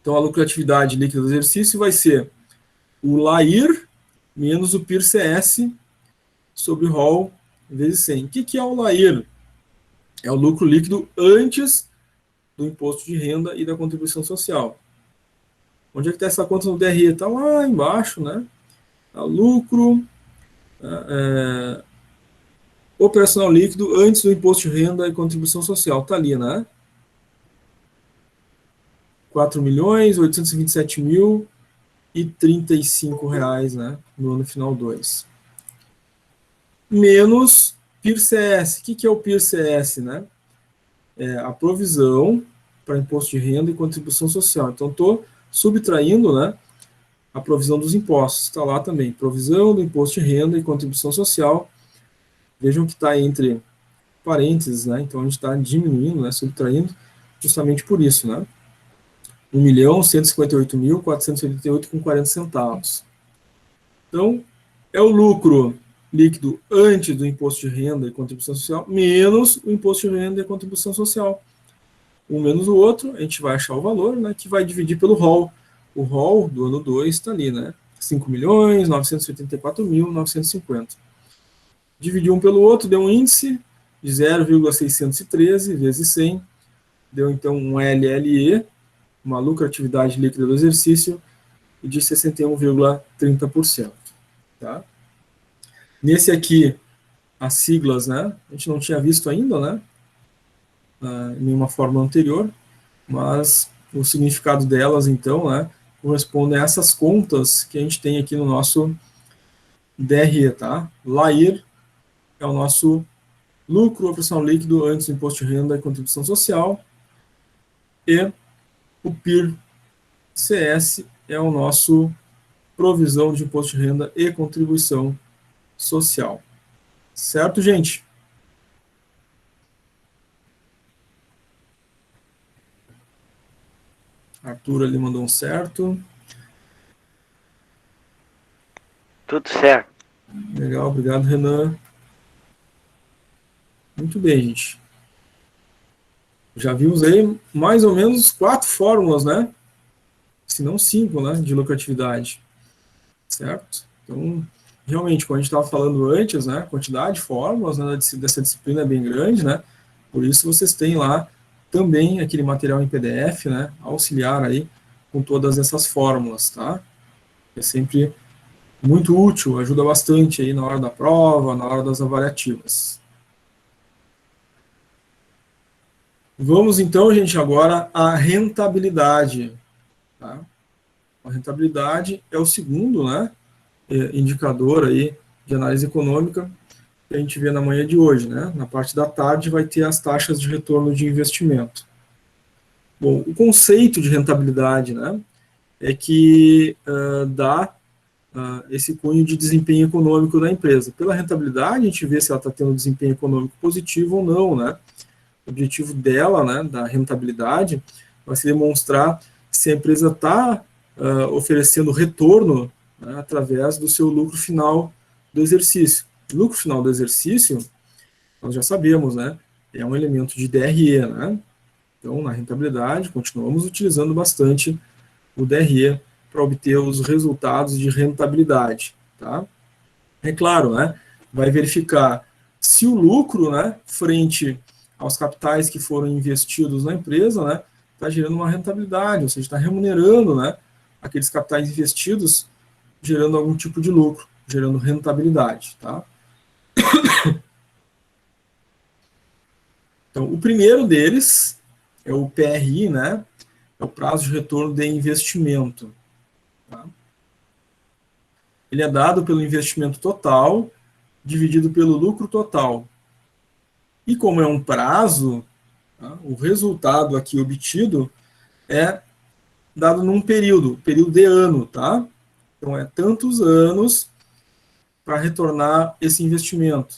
Então, a lucratividade líquida do exercício vai ser o LAIR menos o PIR-CS sobre ROL vezes 100. O que é o LAIR? É o lucro líquido antes do imposto de renda e da contribuição social. Onde é que está essa conta no DRE? Está lá embaixo, né? Tá lucro operacional líquido antes do imposto de renda e contribuição social. Está ali, né? 4.827.035 reais, né? No ano final 2. Menos PIR-CS. O que é o PIR-CS, né? É a provisão para imposto de renda e contribuição social. Então, estou subtraindo, né, a provisão dos impostos. Está lá também, provisão do imposto de renda e contribuição social. Vejam que está entre parênteses, né? Então, a gente está diminuindo, né, subtraindo, justamente por isso, né? 1.158.488,40 centavos. Então, é o lucro líquido antes do imposto de renda e contribuição social, menos o imposto de renda e contribuição social. Um menos o outro, a gente vai achar o valor, né, que vai dividir pelo ROL. O ROL do ano 2 está ali, né? 5.984.950. Dividir um pelo outro, deu um índice de 0,613 vezes 100, deu então um LLE, uma lucratividade líquida do exercício, de 61,30%. Tá? Nesse aqui, as siglas, né? A gente não tinha visto ainda, né? Em nenhuma fórmula anterior, mas o significado delas, então, né, corresponde a essas contas que a gente tem aqui no nosso DRE, tá? LAIR é o nosso lucro operacional líquido antes do imposto de renda e contribuição social, e o PIR-CS é o nosso provisão de imposto de renda e contribuição social. Certo, gente? Arthur ali mandou um certo. Tudo certo. Legal, obrigado, Renan. Muito bem, gente. Já vimos aí mais ou menos 4 fórmulas, né? Se não 5, né? De lucratividade. Certo? Então, realmente, como a gente estava falando antes, né? A quantidade de fórmulas, né, dessa disciplina é bem grande, né? Por isso vocês têm lá também aquele material em PDF, né? Auxiliar aí com todas essas fórmulas, tá? É sempre muito útil, ajuda bastante aí na hora da prova, na hora das avaliativas. Vamos então, gente, agora à rentabilidade. Tá? A rentabilidade é o segundo, né, indicador aí de análise econômica que a gente vê na manhã de hoje, né? Na parte da tarde vai ter as taxas de retorno de investimento. Bom, o conceito de rentabilidade, né, é que dá esse cunho de desempenho econômico da empresa. Pela rentabilidade, a gente vê se ela está tendo um desempenho econômico positivo ou não, né? O objetivo dela, né, da rentabilidade, vai ser demonstrar se a empresa está oferecendo retorno, né, através do seu lucro final do exercício. O lucro final do exercício, nós já sabemos, né, é um elemento de DRE, né? Então, na rentabilidade, continuamos utilizando bastante o DRE para obter os resultados de rentabilidade, tá? É claro, né, vai verificar se o lucro, né, frente aos capitais que foram investidos na empresa, né, está gerando uma rentabilidade, ou seja, está remunerando, né, aqueles capitais investidos, gerando algum tipo de lucro, gerando rentabilidade, tá? Então, o primeiro deles é o PRI, né, é o prazo de retorno de investimento. Tá? Ele é dado pelo investimento total dividido pelo lucro total. E como é um prazo, tá, o resultado aqui obtido é dado num período de ano, tá? Então é tantos anos para retornar esse investimento.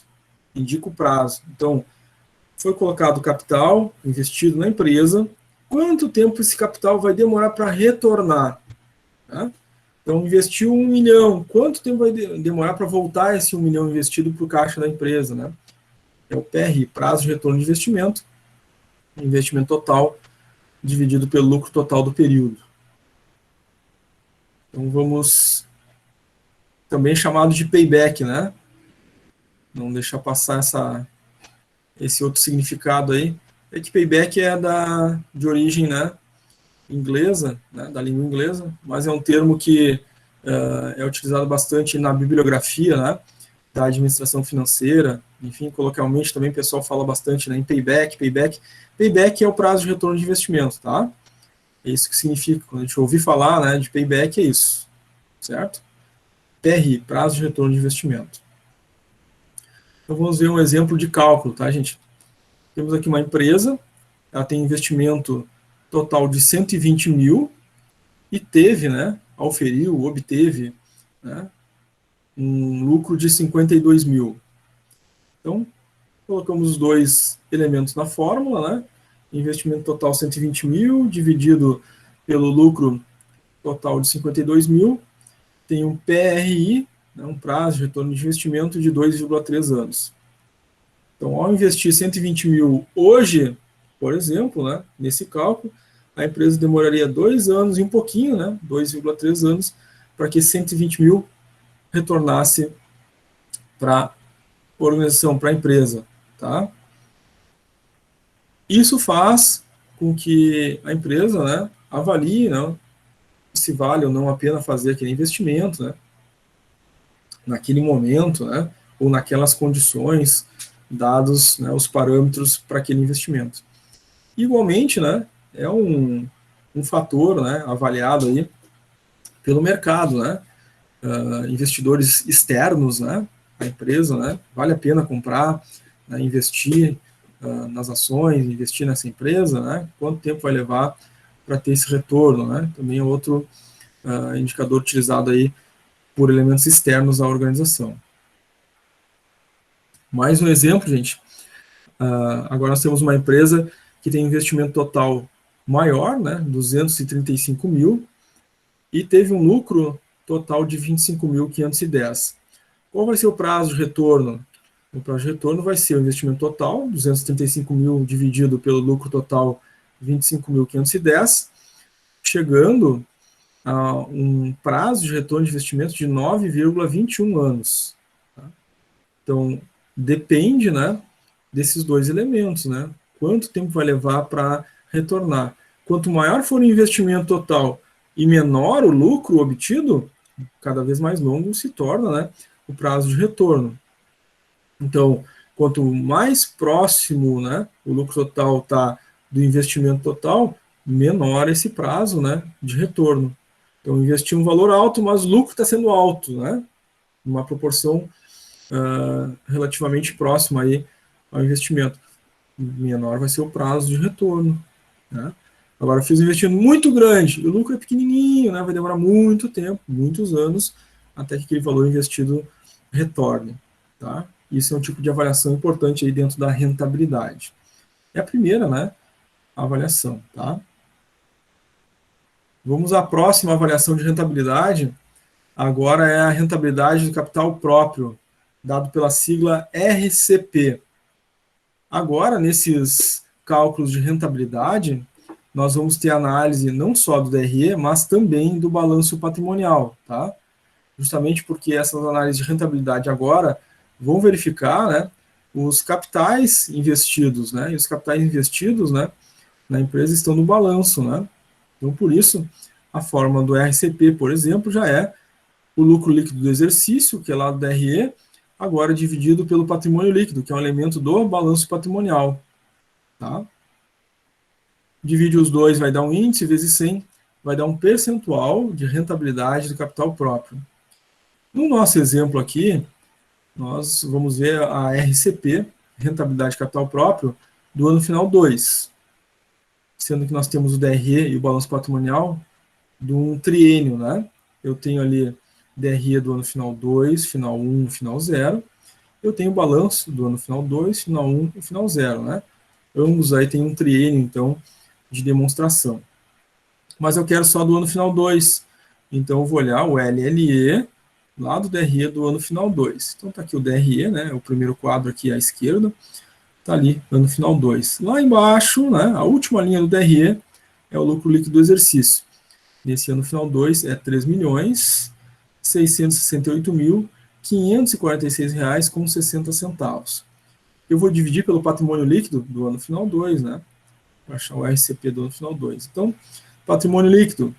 Indica o prazo. Então, foi colocado capital investido na empresa, quanto tempo esse capital vai demorar para retornar? Tá? Então, investiu 1 milhão, quanto tempo vai demorar para voltar esse 1 milhão investido para o caixa da empresa? Né? É o PRI, prazo de retorno de investimento, investimento total, dividido pelo lucro total do período. Então, vamos, também chamado de payback, né? Não deixar passar esse outro significado aí. É que payback é de origem, né, inglesa, né, da língua inglesa, mas é um termo que é utilizado bastante na bibliografia, né, da administração financeira, enfim, coloquialmente também o pessoal fala bastante, né, em payback. Payback é o prazo de retorno de investimento, tá? É isso que significa, quando a gente ouvir falar, né, de payback, é isso, certo? PRI, prazo de retorno de investimento. Então vamos ver um exemplo de cálculo, tá, gente? Temos aqui uma empresa, ela tem investimento total de 120 mil e teve, né, obteve, né, um lucro de 52 mil. Então, colocamos os dois elementos na fórmula, né, investimento total 120 mil, dividido pelo lucro total de 52 mil, tem um PRI, né, um prazo de retorno de investimento de 2,3 anos. Então, ao investir 120 mil hoje, por exemplo, né, nesse cálculo, a empresa demoraria 2 anos e um pouquinho, né, 2,3 anos, para que 120 mil retornasse para a organização, para a empresa. Tá? Isso faz com que a empresa, né, avalie, né, se vale ou não a pena fazer aquele investimento, né, naquele momento, né, ou naquelas condições, dados, né, os parâmetros para aquele investimento. Igualmente, né, é um fator, né, avaliado aí pelo mercado, né, investidores externos, né, a empresa, né, vale a pena comprar, né, investir nas ações, investir nessa empresa, né, quanto tempo vai levar para ter esse retorno, né, também é outro indicador utilizado aí por elementos externos à organização. Mais um exemplo, gente, agora nós temos uma empresa que tem investimento total maior, né, 235 mil, e teve um lucro total de 25.510. Qual vai ser o prazo de retorno? O prazo de retorno vai ser o investimento total, 235 mil dividido pelo lucro total, 25.510, chegando a um prazo de retorno de investimento de 9,21 anos. Tá? Então, depende, né, desses dois elementos, né? Quanto tempo vai levar para retornar? Quanto maior for o investimento total e menor o lucro obtido, cada vez mais longo se torna, né, o prazo de retorno. Então, quanto mais próximo, né, o lucro total está do investimento total, menor esse prazo, né, de retorno. Então, investir um valor alto, mas o lucro está sendo alto, né, uma proporção relativamente próxima aí ao investimento. Menor vai ser o prazo de retorno, né. Agora, eu fiz um investimento muito grande, e o lucro é pequenininho, né, vai demorar muito tempo, muitos anos, até que aquele valor investido retorne, tá? Isso é um tipo de avaliação importante aí dentro da rentabilidade. É a primeira, né, avaliação, tá? Vamos à próxima avaliação de rentabilidade. Agora é a rentabilidade do capital próprio, dado pela sigla RCP. Agora, nesses cálculos de rentabilidade, nós vamos ter análise não só do DRE, mas também do balanço patrimonial, tá? Justamente porque essas análises de rentabilidade agora vão verificar, né, os capitais investidos, né, e os capitais investidos, né, na empresa estão no balanço, né. Então, por isso, a forma do RCP, por exemplo, já é o lucro líquido do exercício, que é lá do DRE, agora dividido pelo patrimônio líquido, que é um elemento do balanço patrimonial, tá? Divide os dois, vai dar um índice vezes 100, vai dar um percentual de rentabilidade do capital próprio. No nosso exemplo aqui, nós vamos ver a RCP, rentabilidade de capital próprio, do ano final 2, sendo que nós temos o DRE e o balanço patrimonial de um triênio, né? Eu tenho ali DRE do ano final 2, final 1, final 0. Eu tenho o balanço do ano final 2, final 1 e final 0, né? Ambos aí têm um triênio, então, de demonstração. Mas eu quero só do ano final 2. Então, eu vou olhar o LLE lá do DRE do ano final 2. Então, está aqui o DRE, né? O primeiro quadro aqui à esquerda. Está ali, ano final 2. Lá embaixo, né? A última linha do DRE é o lucro líquido do exercício. Nesse ano final 2 é R$ 3.668.546,60. Eu vou dividir pelo patrimônio líquido do ano final 2, né? Para achar o RCP do ano final 2. Então, patrimônio líquido.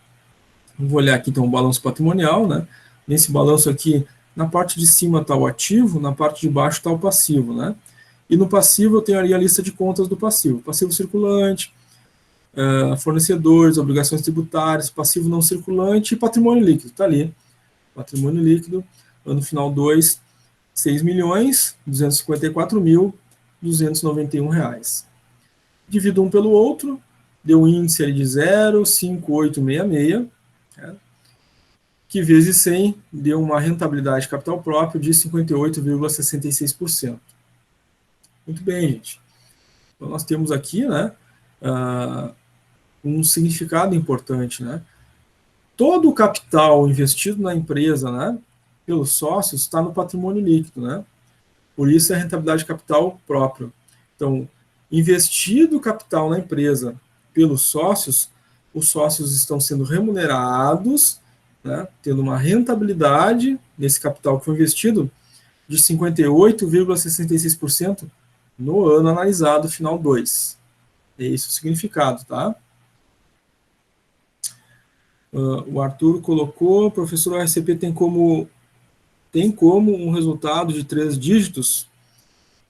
Vou olhar aqui, então, o balanço patrimonial, né? Nesse balanço aqui, na parte de cima está o ativo, na parte de baixo está o passivo, né? E no passivo eu tenho ali a lista de contas do passivo. Passivo circulante, fornecedores, obrigações tributárias, passivo não circulante e patrimônio líquido. Está ali. Patrimônio líquido, ano final 2, R$ 6.254.291. Divido um pelo outro, deu um índice ali de 0,5866, né, que vezes 100 deu uma rentabilidade de capital próprio de 58,66%. Muito bem, gente. Então, nós temos aqui, né, um significado importante, né? Todo o capital investido na empresa, né, pelos sócios, está no patrimônio líquido, né? Por isso é a rentabilidade de capital próprio. Então, investido o capital na empresa pelos sócios, os sócios estão sendo remunerados, né, tendo uma rentabilidade nesse capital que foi investido de 58,66% no ano analisado, final 2. É esse o significado, tá? O Arthur colocou, professor, o RCP tem como um resultado de 3 dígitos?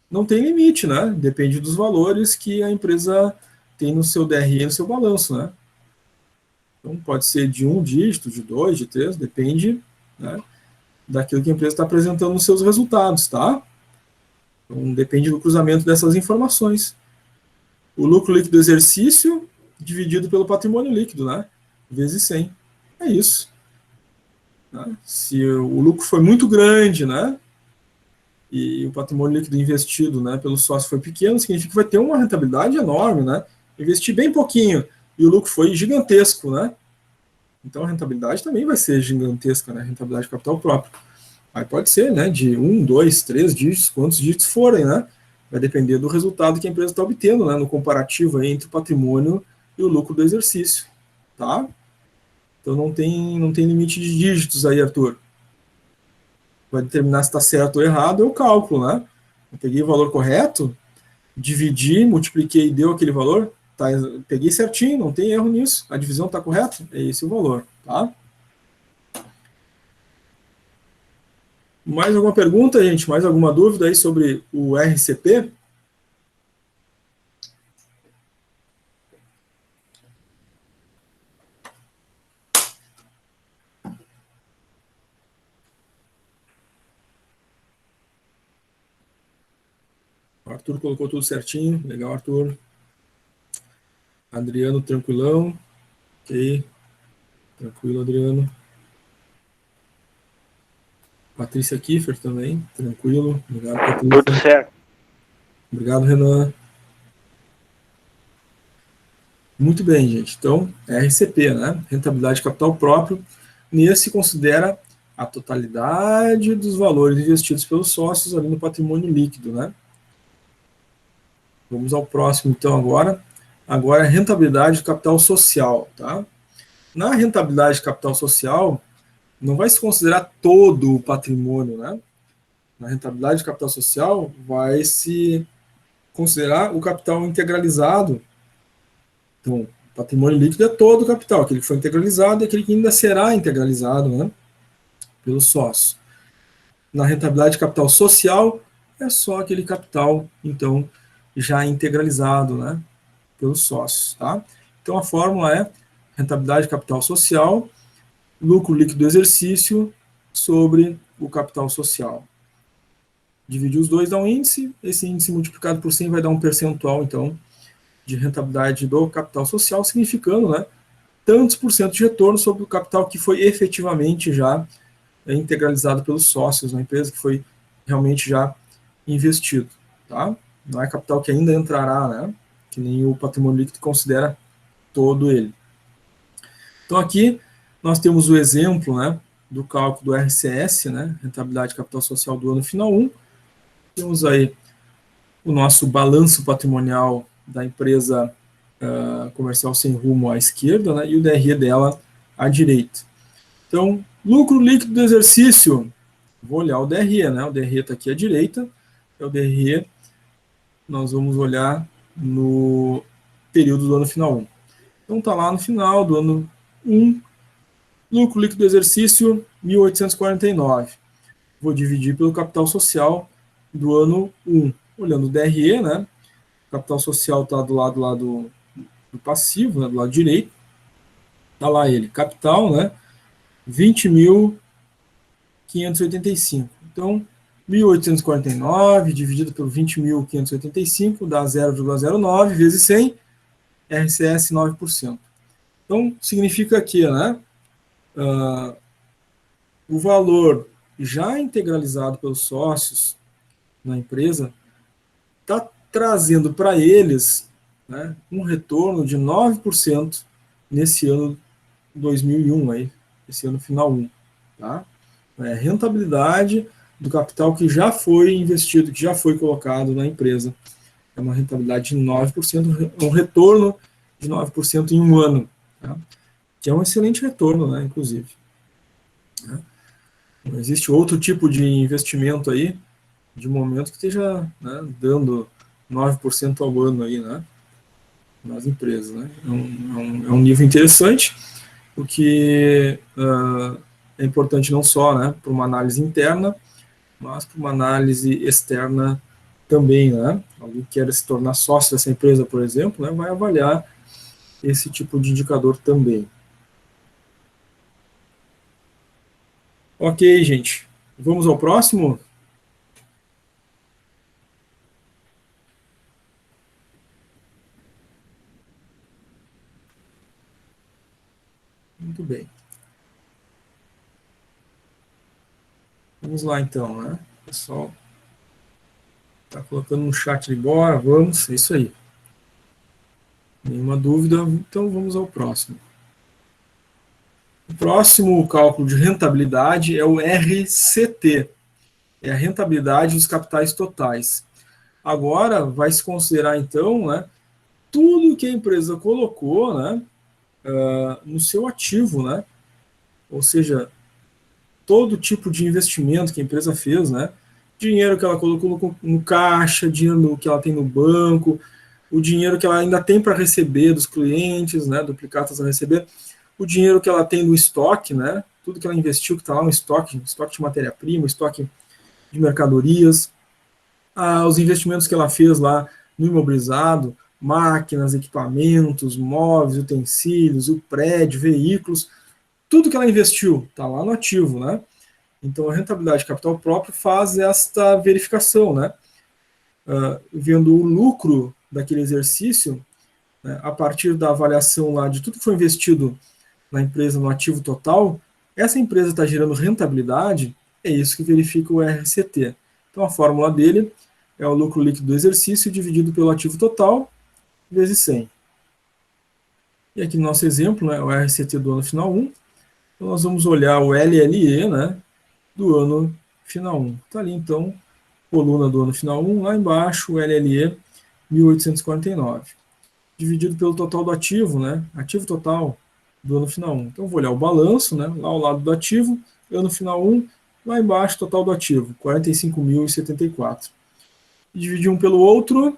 Não tem limite, né? Depende dos valores que a empresa tem no seu DRE e no seu balanço, né? Então, pode ser de 1 dígito, de 2, de 3, depende, né, daquilo que a empresa está apresentando nos seus resultados, tá? Então, depende do cruzamento dessas informações. O lucro líquido do exercício dividido pelo patrimônio líquido, né? Vezes 100. É isso. Né? Se o lucro foi muito grande, né, e o patrimônio líquido investido, né, pelo sócio foi pequeno, significa que vai ter uma rentabilidade enorme, né? Investir bem pouquinho, e o lucro foi gigantesco, né? Então a rentabilidade também vai ser gigantesca, né? Rentabilidade de capital próprio. Aí pode ser, né? De 1, 2, 3 dígitos, quantos dígitos forem, né? Vai depender do resultado que a empresa está obtendo, né? No comparativo aí entre o patrimônio e o lucro do exercício, tá? Então não tem limite de dígitos aí, Arthur. Vai determinar se está certo ou errado é o cálculo, né? Eu peguei o valor correto, dividi, multipliquei e deu aquele valor, tá, peguei certinho, não tem erro nisso, a divisão está correta, é esse o valor, tá? Mais alguma pergunta, gente? Mais alguma dúvida aí sobre o RCP? O Arthur colocou tudo certinho, legal, Arthur. Adriano, tranquilão, ok, tranquilo, Adriano. Patrícia Kiefer também, tranquilo, obrigado, Patrícia. Tudo certo. Obrigado, Renan. Muito bem, gente. Então, RCP, né? Rentabilidade de capital próprio. Nesse considera a totalidade dos valores investidos pelos sócios ali no patrimônio líquido, né? Vamos ao próximo, então, agora. Agora, a rentabilidade de capital social, tá? Na rentabilidade de capital social, não vai se considerar todo o patrimônio, né? Na rentabilidade de capital social, vai se considerar o capital integralizado. Então, patrimônio líquido é todo o capital, aquele que foi integralizado e aquele que ainda será integralizado, né, pelo sócio. Na rentabilidade de capital social, é só aquele capital, então, já integralizado, né, pelos sócios, tá? Então, a fórmula é rentabilidade de capital social, lucro líquido do exercício sobre o capital social. Dividir os dois dá um índice, esse índice multiplicado por 100 vai dar um percentual, então, de rentabilidade do capital social, significando, né, tantos por cento de retorno sobre o capital que foi efetivamente já integralizado pelos sócios na empresa, que foi realmente já investido, tá? Não é capital que ainda entrará, né? Que nem o patrimônio líquido considera todo ele. Então aqui nós temos o exemplo, né, do cálculo do RCS, né, rentabilidade de capital social do ano final 1. Temos aí o nosso balanço patrimonial da empresa comercial sem rumo à esquerda, né, e o DRE dela à direita. Então, lucro líquido do exercício, vou olhar o DRE, né? O DRE está aqui à direita, é o DRE, nós vamos olhar no período do ano final 1. Então, está lá no final do ano 1, lucro líquido do exercício, 1.849. Vou dividir pelo capital social do ano 1. Olhando o DRE, né? O capital social está do lado lá do passivo, né? Do lado direito. Está lá ele, capital, né? 20.585. Então, 1.849 dividido por 20.585 dá 0,09 vezes 100, RCS 9%. Então, significa que, né, o valor já integralizado pelos sócios na empresa está trazendo para eles, né, um retorno de 9% nesse ano 2001, aí, esse ano final 1. Tá? Rentabilidade do capital que já foi investido, que já foi colocado na empresa. É uma rentabilidade de 9%, um retorno de 9% em um ano. Tá? Que é um excelente retorno, né, inclusive. Não existe outro tipo de investimento aí, de momento, que esteja, né, dando 9% ao ano aí, né, nas empresas. Né? É um nível interessante, o que é importante não só, né, para uma análise interna, mas para uma análise externa também, né? Alguém que quer se tornar sócio dessa empresa, por exemplo, né, vai avaliar esse tipo de indicador também. Ok, gente. Vamos ao próximo? Muito bem. Vamos lá, então, né? O pessoal está colocando no chat ali, bora, vamos, é isso aí. Nenhuma dúvida, então vamos ao próximo. O próximo cálculo de rentabilidade é o RCT, é a rentabilidade dos capitais totais. Agora vai se considerar, então, né, tudo que a empresa colocou, né, no seu ativo, né, ou seja, todo tipo de investimento que a empresa fez, né, dinheiro que ela colocou no caixa, dinheiro que ela tem no banco, o dinheiro que ela ainda tem para receber dos clientes, né, duplicatas a receber, o dinheiro que ela tem no estoque, né, tudo que ela investiu que está lá no estoque de matéria-prima, estoque de mercadorias, os investimentos que ela fez lá no imobilizado, máquinas, equipamentos, móveis, utensílios, o prédio, veículos, tudo que ela investiu está lá no ativo, né? Então, a rentabilidade de capital próprio faz esta verificação, né? Vendo o lucro daquele exercício, né, a partir da avaliação lá de tudo que foi investido na empresa no ativo total, essa empresa está gerando rentabilidade, é isso que verifica o RCT. Então, a fórmula dele é o lucro líquido do exercício dividido pelo ativo total, vezes 100. E aqui no nosso exemplo, né, o RCT do ano final 1, então nós vamos olhar o LLE, né, do ano final 1. Está ali, então, coluna do ano final 1, lá embaixo, o LLE 1849, dividido pelo total do ativo, né, ativo total do ano final 1. Então, vou olhar o balanço, né, lá ao lado do ativo, ano final 1, lá embaixo, total do ativo, 45.074. Dividir um pelo outro,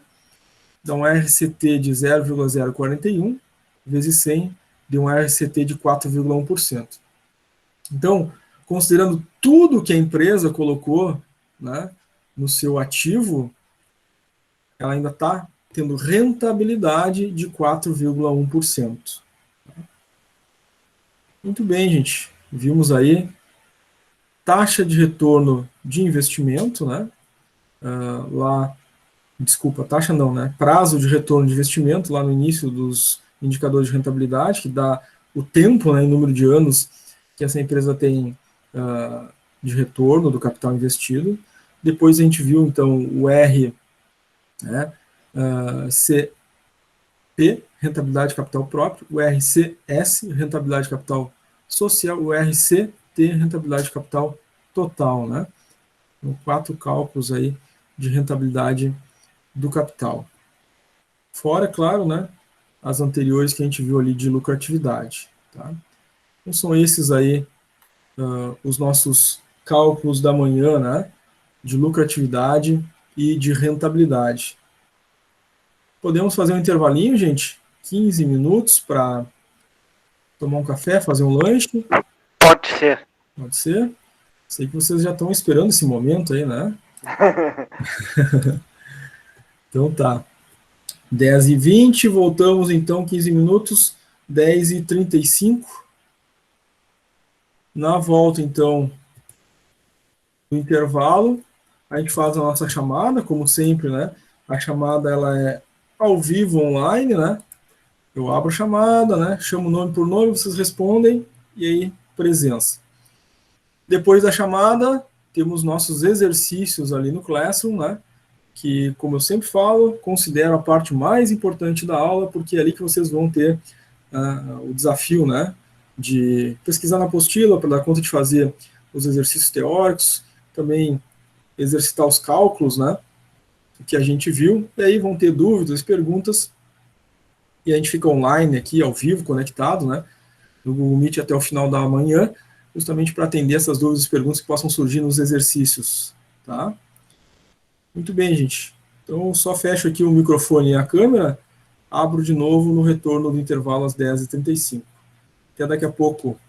dá um RCT de 0,041, vezes 100, deu um RCT de 4,1%. Então, considerando tudo que a empresa colocou, né, no seu ativo, ela ainda está tendo rentabilidade de 4,1%. Muito bem, gente. Vimos aí taxa de retorno de investimento, né? Taxa não, né? Prazo de retorno de investimento lá no início dos indicadores de rentabilidade, que dá o tempo, né, em número de anos que essa empresa tem de retorno do capital investido. Depois a gente viu, então, o R, né, CP, rentabilidade de capital próprio, o RCS, rentabilidade de capital social, o RCT, rentabilidade de capital total, né? Então, 4 cálculos aí de rentabilidade do capital. Fora, claro, né, as anteriores que a gente viu ali de lucratividade. Tá? Então são esses aí os nossos cálculos da manhã, né, de lucratividade e de rentabilidade. Podemos fazer um intervalinho, gente? 15 minutos para tomar um café, fazer um lanche? Pode ser. Pode ser? Sei que vocês já estão esperando esse momento aí, né? Então tá. 10h20, voltamos então 15 minutos, 10h35. Na volta, então, do intervalo, a gente faz a nossa chamada, como sempre, né? A chamada, ela é ao vivo, online, né? Eu abro a chamada, né? Chamo nome por nome, vocês respondem, e aí, presença. Depois da chamada, temos nossos exercícios ali no Classroom, né? Que, como eu sempre falo, considero a parte mais importante da aula, porque é ali que vocês vão ter o desafio, né, de pesquisar na apostila para dar conta de fazer os exercícios teóricos, também exercitar os cálculos, né, que a gente viu, e aí vão ter dúvidas, perguntas, e a gente fica online aqui, ao vivo, conectado, né, no Google Meet até o final da manhã, justamente para atender essas dúvidas e perguntas que possam surgir nos exercícios, tá? Muito bem, gente. Então, só fecho aqui o microfone e a câmera, abro de novo no retorno do intervalo às 10h35. Até daqui a pouco.